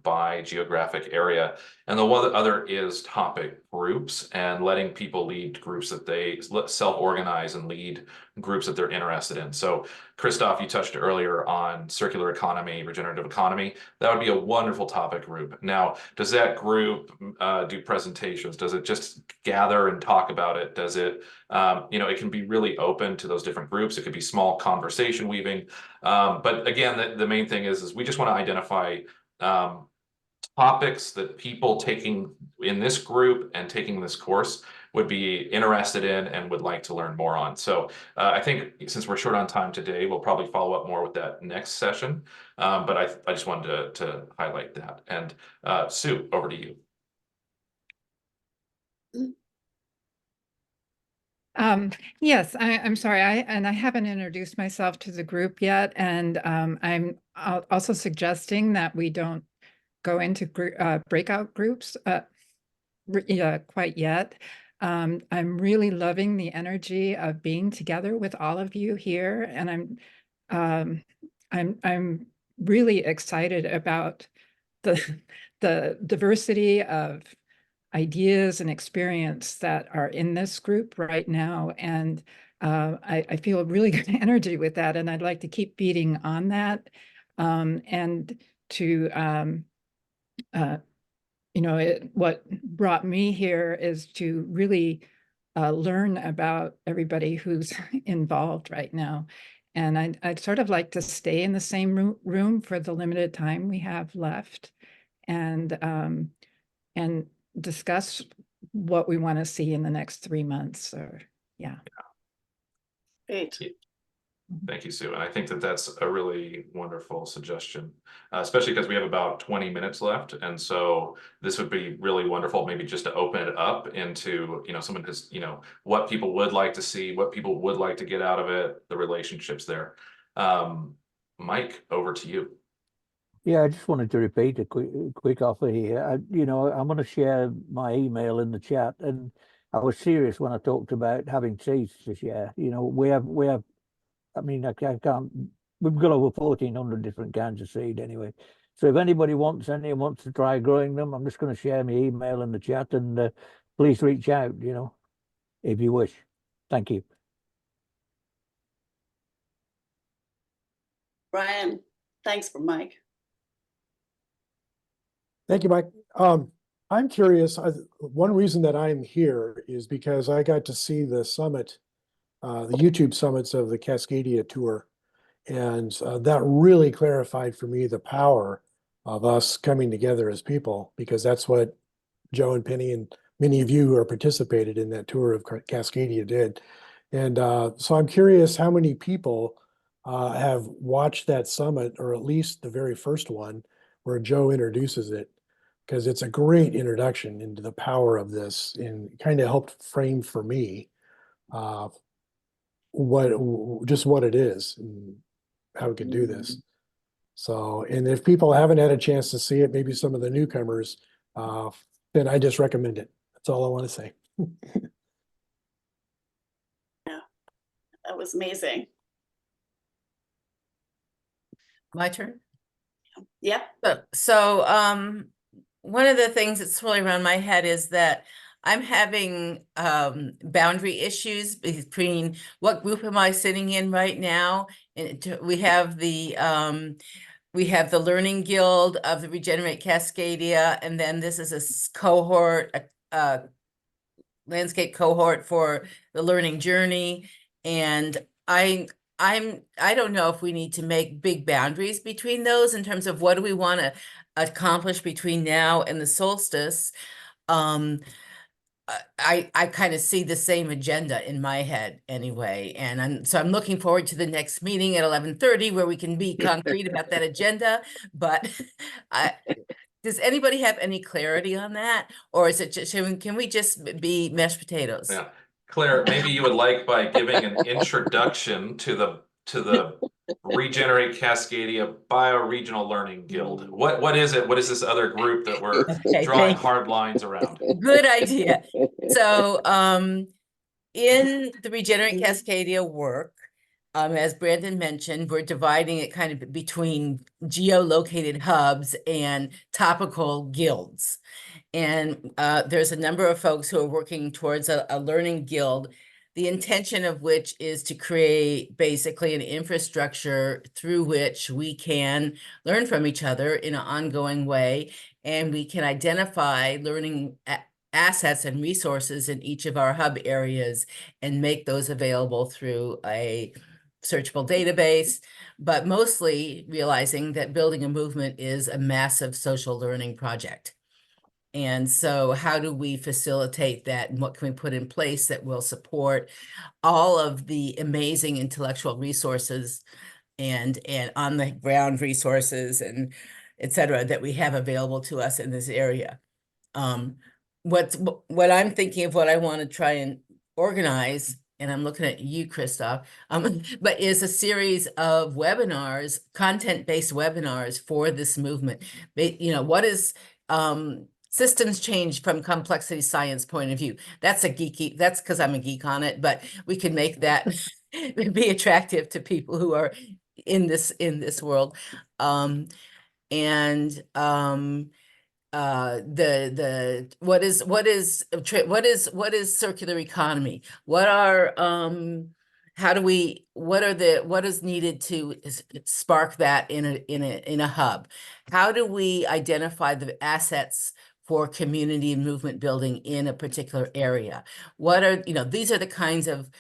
Speaker 1: by geographic area, and the other is topic groups and letting people lead groups that they self-organize and lead groups that they're interested in. So Christoph, you touched earlier on circular economy, regenerative economy. That would be a wonderful topic group. Now, does that group do presentations? Does it just gather and talk about it? Does it, it can be really open to those different groups. It could be small conversation weaving. But again, the main thing is we just want to identify topics that people taking in this group and taking this course would be interested in and would like to learn more on. So I think since we're short on time today, we'll probably follow up more with that next session. But I just wanted to highlight that. And Sue, over to you.
Speaker 18: Yes, I'm sorry. I haven't introduced myself to the group yet. And I'm also suggesting that we don't go into breakout groups quite yet. I'm really loving the energy of being together with all of you here, and I'm really excited about the diversity of ideas and experience that are in this group right now. And I feel really good energy with that. And I'd like to keep feeding on that. And to, what brought me here is to really learn about everybody who's involved right now. And I'd sort of like to stay in the same room for the limited time we have left, and discuss what we want to see in the next 3 months. Or yeah.
Speaker 2: Great.
Speaker 1: Thank you, Sue. And I think that that's a really wonderful suggestion, especially because we have about 20 minutes left. And so this would be really wonderful, maybe just to open it up into, someone who's, what people would like to see, what people would like to get out of it, the relationships there. Mike, over to you.
Speaker 6: Yeah, I just wanted to repeat a quick offer here. I'm going to share my email in the chat, and I was serious when I talked about having seeds to share. We have. I mean, I can't. We've got over 1,400 different kinds of seed anyway. So if anybody wants any and wants to try growing them, I'm just going to share my email in the chat, and please reach out. If you wish. Thank you.
Speaker 2: Brian, thanks for Mike.
Speaker 15: Thank you, Mike. I'm curious. One reason that I'm here is because I got to see the summit, the YouTube summits of the Cascadia tour. And that really clarified for me the power of us coming together as people, because that's what Joe and Penny and many of you who are participated in that tour of Cascadia did. And so I'm curious how many people have watched that summit, or at least the very first one where Joe introduces it, because it's a great introduction into the power of this, and kind of helped frame for me what it is and how we can do this. So, and if people haven't had a chance to see it, maybe some of the newcomers, then I just recommend it. That's all I want to say.
Speaker 2: Yeah, that was amazing.
Speaker 7: My turn.
Speaker 2: Yep.
Speaker 7: So one of the things that's swirling around my head is that I'm having boundary issues between what group am I sitting in right now. And we have the Learning Guild of the Regenerate Cascadia, and then this is a cohort, a landscape cohort for the Learning Journey. And I don't know if we need to make big boundaries between those in terms of what do we want to accomplish between now and the solstice. I kind of see the same agenda in my head anyway, and I'm looking forward to the next meeting at 11:30 where we can be concrete about that agenda. But does anybody have any clarity on that, or is it just can we just be mashed potatoes?
Speaker 1: Yeah, Claire, maybe you would like by giving an introduction to the Regenerate Cascadia Bioregional Learning Guild. What is it? What is this other group that we're drawing hard lines around?
Speaker 7: Good idea. So in the Regenerate Cascadia work, as Brandon mentioned, we're dividing it kind of between geolocated hubs and topical guilds. And there's a number of folks who are working towards a learning guild, the intention of which is to create basically an infrastructure through which we can learn from each other in an ongoing way, and we can identify learning assets and resources in each of our hub areas and make those available through a searchable database, but mostly realizing that building a movement is a massive social learning project. And so how do we facilitate that, and what can we put in place that will support all of the amazing intellectual resources and on the ground resources and et cetera that we have available to us in this area? What I'm thinking of, what I want to try and organize, and I'm looking at you, Christoph, but is a series of webinars, content-based webinars for this movement. What is systems change from complexity science point of view? That's because I'm a geek on it, but we can make that be attractive to people who are in this world. And what is circular economy? What is needed to spark that in a hub? How do we identify the assets for community and movement building in a particular area? These are the kinds of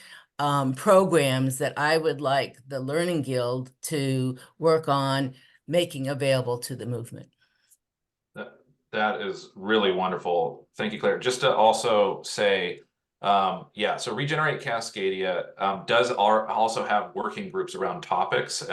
Speaker 7: programs that I would like the Learning Guild to work on making available to the movement.
Speaker 1: That is really wonderful. Thank you, Claire. Just to also say, yeah, so Regenerate Cascadia does also have working groups around topics.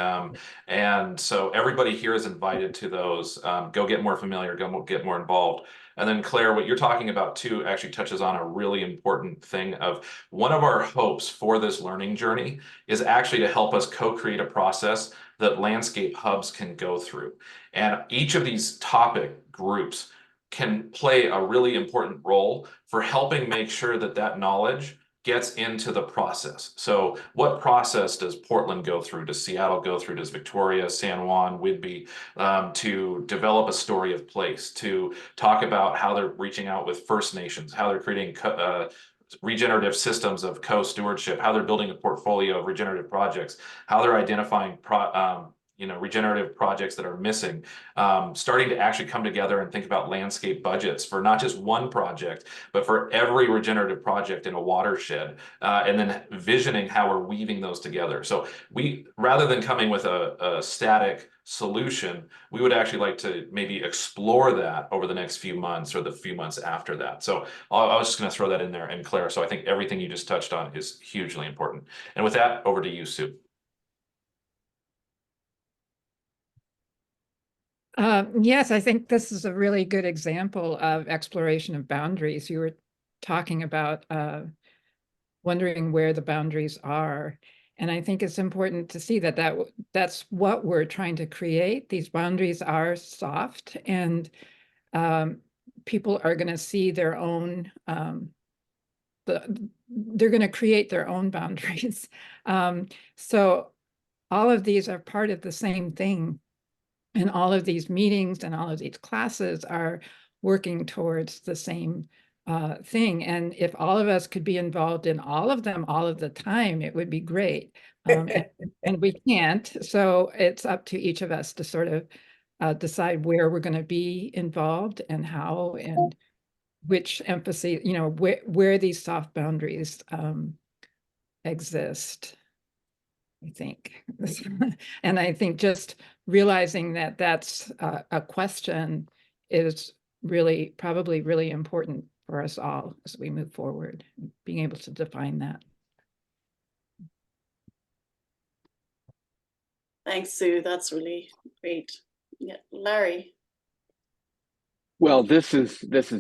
Speaker 1: And so everybody here is invited to those. Go get more familiar, go get more involved. And then Claire, what you're talking about too actually touches on a really important thing of one of our hopes for this learning journey is actually to help us co-create a process that landscape hubs can go through. And each of these topic groups can play a really important role for helping make sure that that knowledge gets into the process. So what process does Portland go through? Does Seattle go through? Does Victoria, San Juan, Whidbey, to develop a story of place, to talk about how they're reaching out with First Nations, how they're creating regenerative systems of co-stewardship, how they're building a portfolio of regenerative projects, how they're identifying regenerative projects that are missing, starting to actually come together and think about landscape budgets for not just one project, but for every regenerative project in a watershed, and then visioning how we're weaving those together. So rather than coming with a static solution, we would actually like to maybe explore that over the next few months or the few months after that. So I was just going to throw that in there. And Claire, so I think everything you just touched on is hugely important. And with that, over to you, Sue.
Speaker 18: Yes, I think this is a really good example of exploration of boundaries. You were talking about wondering where the boundaries are. And I think it's important to see that's what we're trying to create. These boundaries are soft, and people are going to see their own, they're going to create their own boundaries. So all of these are part of the same thing. And all of these meetings and all of these classes are working towards the same thing. And if all of us could be involved in all of them all of the time, it would be great. And we can't. So it's up to each of us to sort of decide where we're going to be involved and how and which emphasis, where these soft boundaries exist. I think. And I think just realizing that that's a question is probably really important for us all as we move forward, being able to define that.
Speaker 2: Thanks, Sue. That's really great. Yeah, Larry.
Speaker 10: Well, this has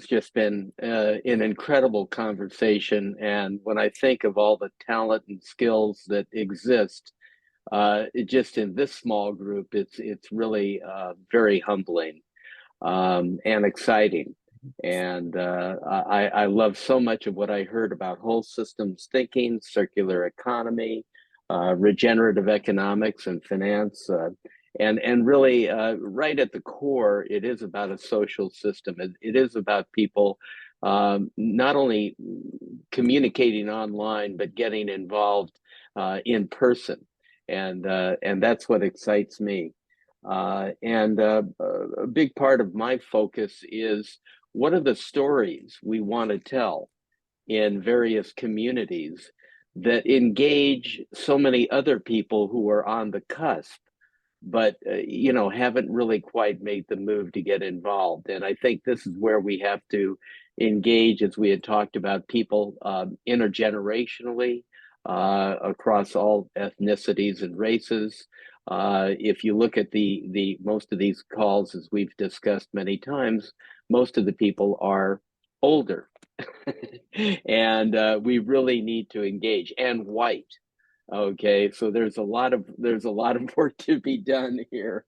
Speaker 10: just been an incredible conversation, and when I think of all the talent and skills that exist, just in this small group, it's really very humbling and exciting. And I love so much of what I heard about whole systems thinking, circular economy, regenerative economics and finance. And really, right at the core, it is about a social system. It is about people not only communicating online, but getting involved in person. And that's what excites me. And a big part of my focus is what are the stories we want to tell in various communities that engage so many other people who are on the cusp, but haven't really quite made the move to get involved. And I think this is where we have to engage, as we had talked about, people intergenerationally across all ethnicities and races. If you look at the most of these calls, as we've discussed many times, most of the people are older. And we really need to engage, and white. Okay, so there's a lot of work to be done here,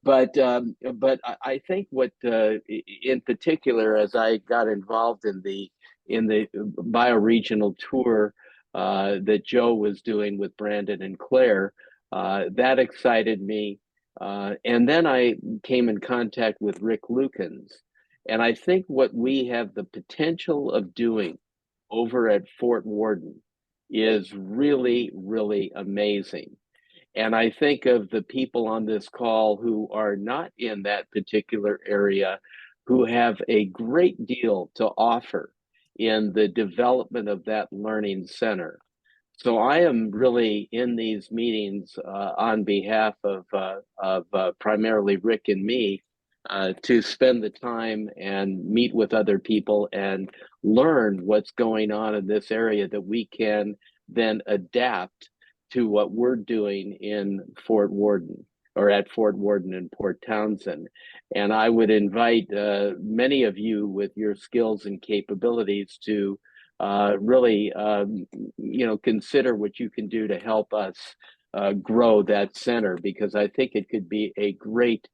Speaker 10: but I think what in particular, as I got involved in the bioregional tour that Joe was doing with Brandon and Claire, That excited me. And then I came in contact with Rick Lukens. And I think what we have the potential of doing over at Fort Worden is really, really amazing. And I think of the people on this call who are not in that particular area, who have a great deal to offer in the development of that learning center. So I am really in these meetings on behalf of primarily Rick and me to spend the time and meet with other people and learn what's going on in this area that we can then adapt to what we're doing in Fort Worden or at Fort Worden and Port Townsend. And I would invite many of you with your skills and capabilities to really, consider what you can do to help us grow that center, because I think it could be a great,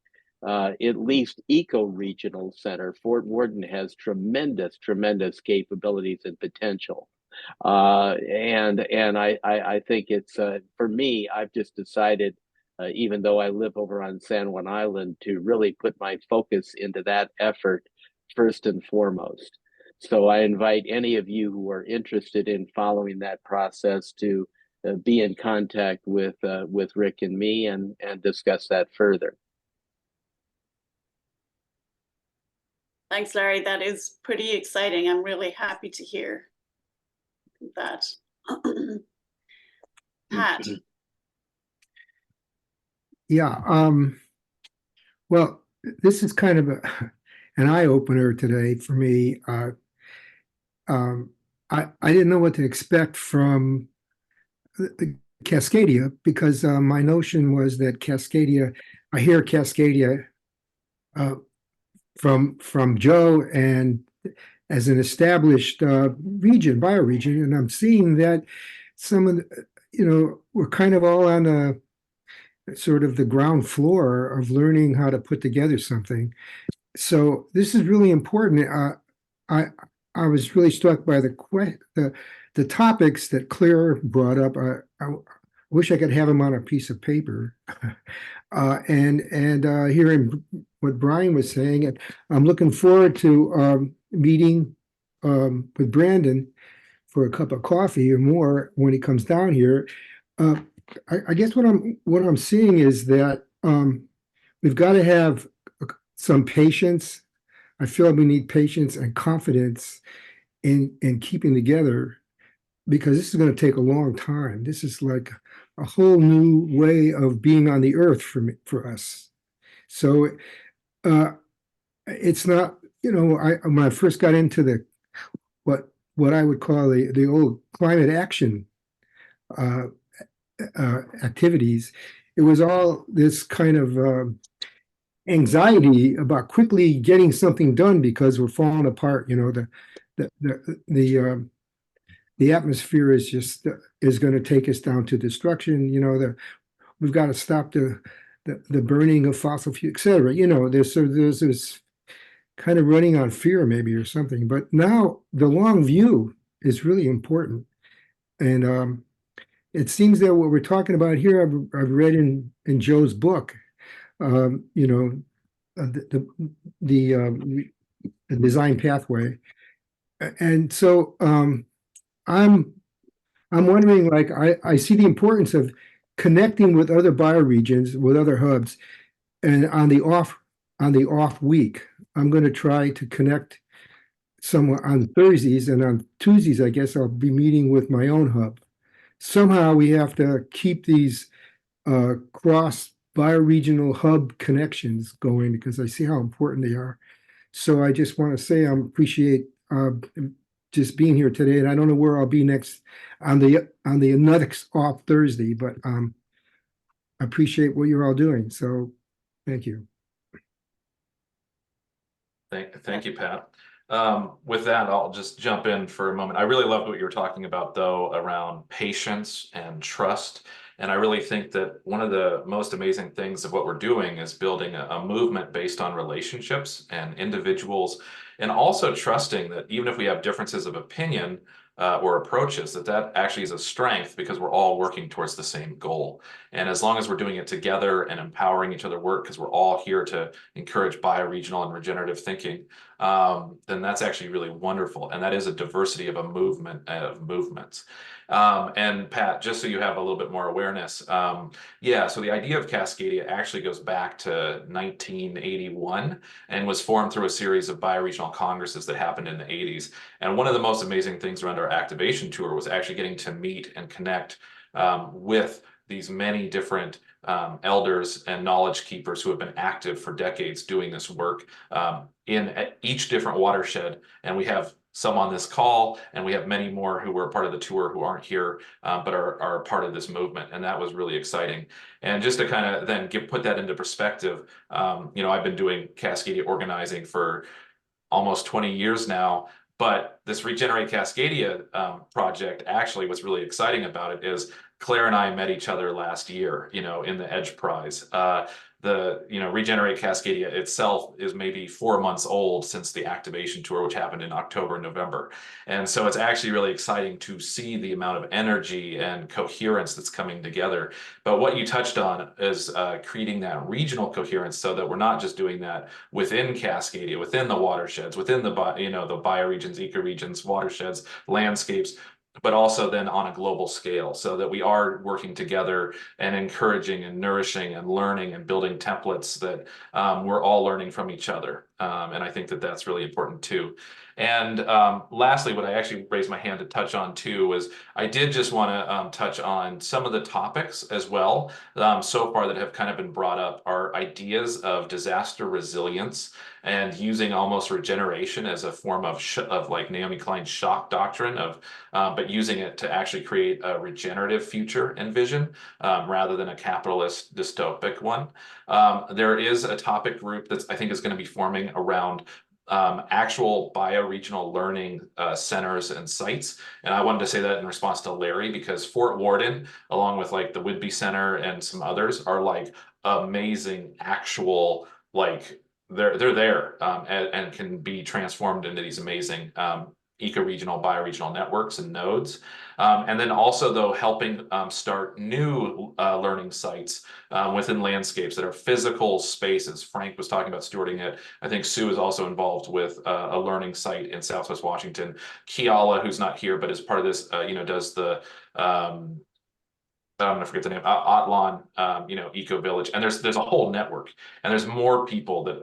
Speaker 10: at least eco-regional center. Fort Worden has tremendous, tremendous capabilities and potential. And I think it's, for me, I've just decided, even though I live over on San Juan Island, to really put my focus into that effort first and foremost. So I invite any of you who are interested in following that process to be in contact with Rick and me and discuss that further.
Speaker 2: Thanks, Larry. That is pretty exciting. I'm really happy to hear that. Pat.
Speaker 4: Yeah. Well, this is kind of an eye-opener today for me. I didn't know what to expect from Cascadia, because my notion was that Cascadia, I hear Cascadia from Joe and as an established region, bioregion, and I'm seeing that some of the, we're kind of all on a sort of the ground floor of learning how to put together something. So this is really important. I was really struck by the topics that Claire brought up. I wish I could have them on a piece of paper. And hearing what Brian was saying, and I'm looking forward to meeting with Brandon for a cup of coffee or more when he comes down here. I guess what I'm seeing is that we've got to have some patience. I feel we need patience and confidence in keeping together, because this is going to take a long time. This is like a whole new way of being on the earth for us. So it's not, when I first got into what I would call the old climate action activities, it was all this kind of anxiety about quickly getting something done because we're falling apart. The atmosphere is just is going to take us down to destruction. We've got to stop the burning of fossil fuel, etc. There's this kind of running on fear maybe or something. But now the long view is really important, and it seems that what we're talking about here, I've read in Joe's book, the design pathway, and so I'm wondering, like, I see the importance of connecting with other bioregions, with other hubs, and on the off week, I'm going to try to connect somewhere on Thursdays, and on Tuesdays, I guess I'll be meeting with my own hub. Somehow we have to keep these cross bioregional hub connections going, because I see how important they are. So I just want to say I appreciate just being here today, and I don't know where I'll be next on the next off Thursday, but I appreciate what you're all doing. So thank you.
Speaker 1: Thank you, Pat. With that, I'll just jump in for a moment. I really loved what you were talking about, though, around patience and trust. And I really think that one of the most amazing things of what we're doing is building a movement based on relationships and individuals, and also trusting that even if we have differences of opinion, or approaches, that actually is a strength because we're all working towards the same goal. And as long as we're doing it together and empowering each other work, because we're all here to encourage bioregional and regenerative thinking, then that's actually really wonderful. And that is a diversity of a movement of movements. And Pat, just so you have a little bit more awareness, yeah, so the idea of Cascadia actually goes back to 1981 and was formed through a series of bioregional congresses that happened in the 80s. And one of the most amazing things around our activation tour was actually getting to meet and connect with these many different elders and knowledge keepers who have been active for decades doing this work in each different watershed. And we have some on this call, and we have many more who were part of the tour who aren't here, but are part of this movement. And that was really exciting. And just to kind of then put that into perspective, you know, I've been doing Cascadia organizing for almost 20 years now, but this Regenerate Cascadia project, actually what's really exciting about it is Claire and I met each other last year, you know, in the Edge Prize. Regenerate Cascadia itself is maybe 4 months old since the activation tour, which happened in October and November. And so it's actually really exciting to see the amount of energy and coherence that's coming together. But what you touched on is creating that regional coherence so that we're not just doing that within Cascadia, within the watersheds, within the bioregions, ecoregions, watersheds, landscapes, but also then on a global scale, so that we are working together and encouraging and nourishing and learning and building templates that we're all learning from each other. And I think that that's really important too. And lastly, what I actually raised my hand to touch on too was I did just want to touch on some of the topics as well so far that have kind of been brought up are ideas of disaster resilience and using almost regeneration as a form of like Naomi Klein's shock doctrine but using it to actually create a regenerative future and vision rather than a capitalist dystopic one. There is a topic group that I think is going to be forming around actual bioregional learning centers and sites. And I wanted to say that in response to Larry, because Fort Worden, along with like the Whidbey Center and some others, are like amazing actual, like they're there and can be transformed into these amazing ecoregional, bioregional networks and nodes. And then also, though, helping start new learning sites within landscapes that are physical spaces. Frank was talking about stewarding it. I think Sue is also involved with a learning site in Southwest Washington. Kiala, who's not here, but is part of this, does the I'm gonna forget the name, Atlon, Eco Village, and there's a whole network, and there's more people that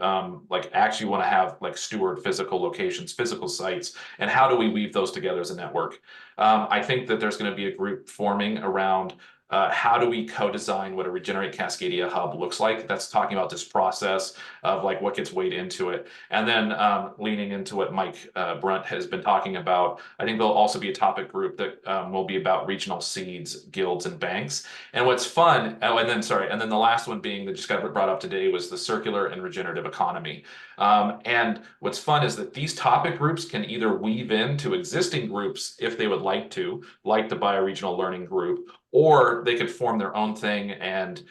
Speaker 1: like actually want to have like steward physical locations, physical sites, and how do we weave those together as a network? I think that there's going to be a group forming around how do we co-design what a Regenerate Cascadia hub looks like? That's talking about this process of like what gets weighed into it. And then leaning into what Mike Brunt has been talking about, I think there'll also be a topic group that will be about regional seeds, guilds, and banks. And what's fun, and then the last one being that just got brought up today was the circular and regenerative economy. And what's fun is that these topic groups can either weave into existing groups if they would like to, like the bioregional learning group, or they could form their own thing, and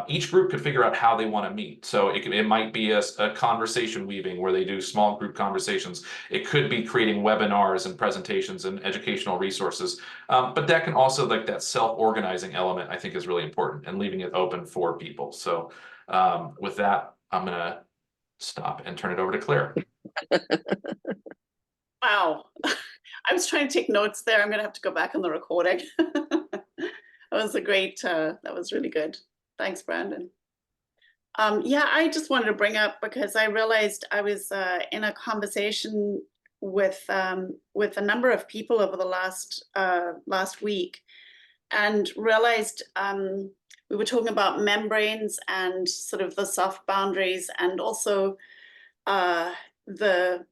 Speaker 1: each group could figure out how they want to meet. So it might be a conversation weaving where they do small group conversations. It could be creating webinars and presentations and educational resources. But that can also, like that self-organizing element, I think is really important, and leaving it open for people. So with that, I'm going to stop and turn it over to Claire.
Speaker 2: Wow. I was trying to take notes there. I'm going to have to go back on the recording. That was really good. Thanks, Brandon. Yeah, I just wanted to bring up, because I realized I was in a conversation with a number of people over the last week, and realized we were talking about membranes and sort of the soft boundaries, and also the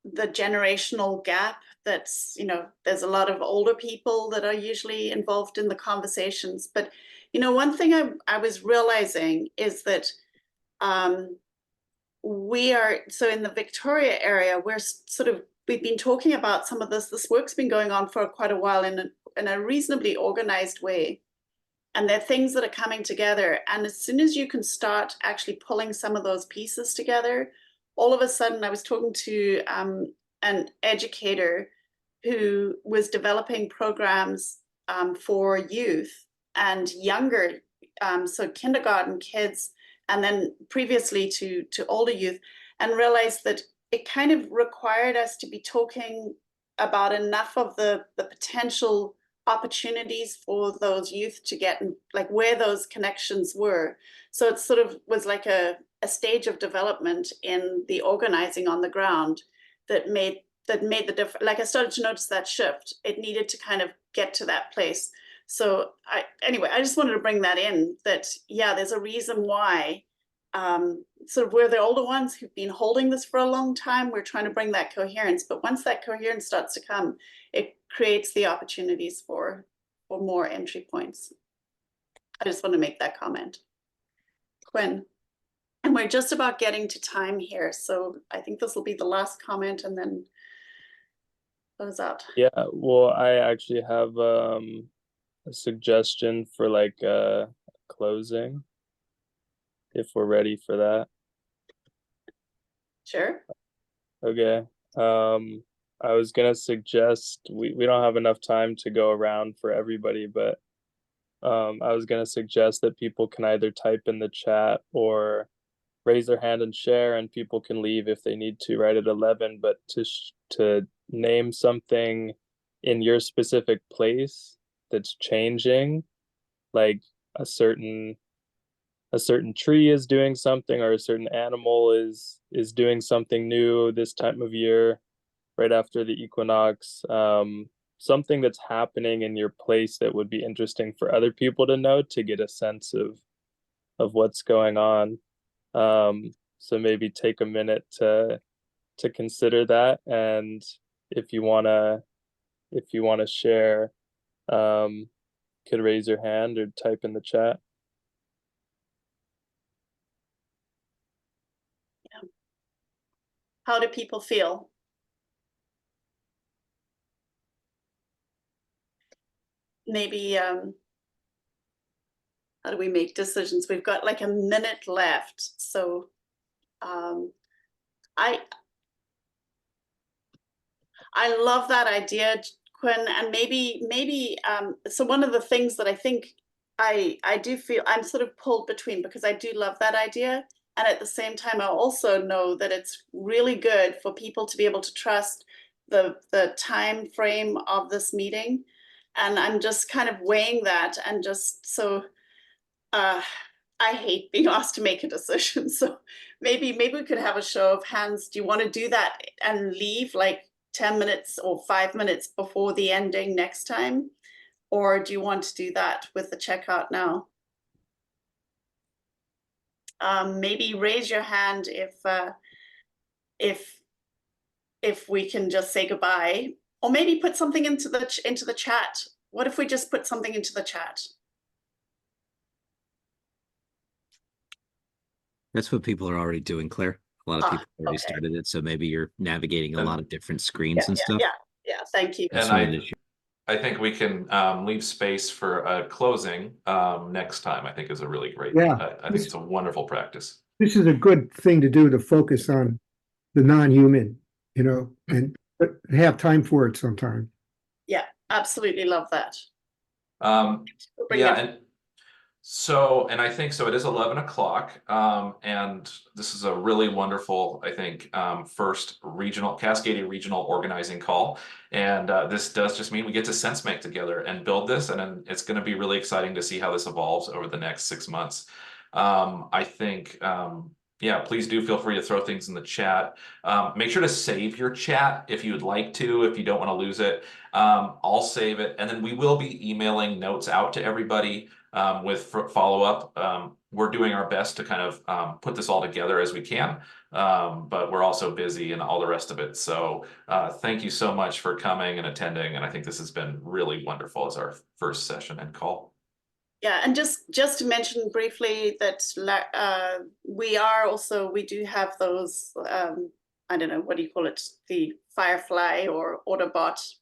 Speaker 2: generational gap. That's, there's a lot of older people that are usually involved in the conversations. But, one thing I was realizing is that we are, so in the Victoria area, we've been talking about some of this work's been going on for quite a while in a reasonably organized way. And there are things that are coming together. And as soon as you can start actually pulling some of those pieces together, all of a sudden I was talking to an educator who was developing programs for youth and younger, so kindergarten kids, and then previously to older youth, and realized that it kind of required us to be talking about enough of the potential opportunities for those youth to get, like where those connections were. So it sort of was like a stage of development in the organizing on the ground that made the difference. Like I started to notice that shift. It needed to kind of get to that place. So anyway, I just wanted to bring that in, that, yeah, there's a reason why sort of we're the older ones who've been holding this for a long time. We're trying to bring that coherence, but once that coherence starts to come, it creates the opportunities for more entry points. I just want to make that comment. Quinn. And we're just about getting to time here, so I think this will be the last comment and then close out.
Speaker 17: Yeah, well, I actually have a suggestion for like closing, if we're ready for that.
Speaker 2: Sure.
Speaker 17: Okay. I was gonna suggest we don't have enough time to go around for everybody, but I was gonna suggest that people can either type in the chat or raise their hand and share, and people can leave if they need to right at 11, but to name something in your specific place that's changing, like a certain tree is doing something, or a certain animal is doing something new this time of year right after the equinox, something that's happening in your place that would be interesting for other people to know, to get a sense of what's going on. So maybe take a minute to consider that, and if you wanna share, could raise your hand or type in the chat.
Speaker 2: Yeah. How do people feel? Maybe how do we make decisions? We've got like a minute left, so I love that idea, Quinn, and maybe so one of the things that I think I do feel I'm sort of pulled between, because I do love that idea, and at the same time I also know that it's really good for people to be able to trust the time frame of this meeting, and I'm just kind of weighing that, and just so I hate being asked to make a decision. So maybe we could have a show of hands. Do you want to do that and leave like 10 minutes or 5 minutes before the ending next time? Or do you want to do that with the checkout now? Maybe raise your hand if we can just say goodbye, or maybe put something into the chat. What if we just put something into the chat?
Speaker 11: That's what people are already doing, Claire. A lot of people already started it, so maybe you're navigating a lot of different screens and stuff.
Speaker 2: Yeah, thank you.
Speaker 11: That's
Speaker 1: And I think we can leave space for a closing next time. I think is a really great.
Speaker 4: Yeah.
Speaker 1: I think it's a wonderful practice.
Speaker 4: This is a good thing to do, to focus on the non-human, and have time for it sometime.
Speaker 2: Yeah, absolutely love that.
Speaker 1: Yeah, and I think so. It is 11 o'clock, and this is a really wonderful, I think, first Cascadia regional organizing call. And this does just mean we get to sense make together and build this, and it's going to be really exciting to see how this evolves over the next 6 months. I think, yeah, please do feel free to throw things in the chat. Make sure to save your chat if you would like to, if you don't want to lose it. I'll save it, and then we will be emailing notes out to everybody with follow-up. We're doing our best to kind of put this all together as we can, but we're also busy and all the rest of it. So thank you so much for coming and attending, and I think this has been really wonderful as our first session and call.
Speaker 2: Yeah, and just to mention briefly that we do have those, I don't know, what do you call it, the Firefly or Autobot.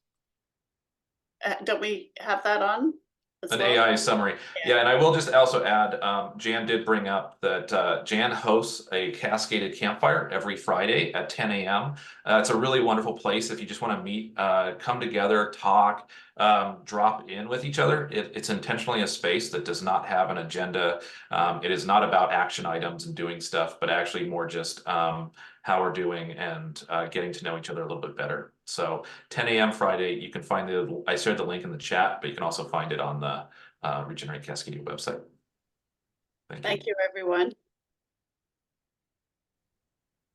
Speaker 2: Don't we have that on? as
Speaker 1: An
Speaker 2: well?
Speaker 1: AI summary. Yeah, and I will just also add, Jan did bring up that Jan hosts a cascaded campfire every Friday at 10 a.m. It's a really wonderful place if you just want to meet, come together, talk, drop in with each other. It's intentionally a space that does not have an agenda. It is not about action items and doing stuff, but actually more just how we're doing and getting to know each other a little bit better. So 10 a.m. Friday, you can find I shared the link in the chat, but you can also find it on the Regenerate Cascadia website.
Speaker 2: Thank you, everyone.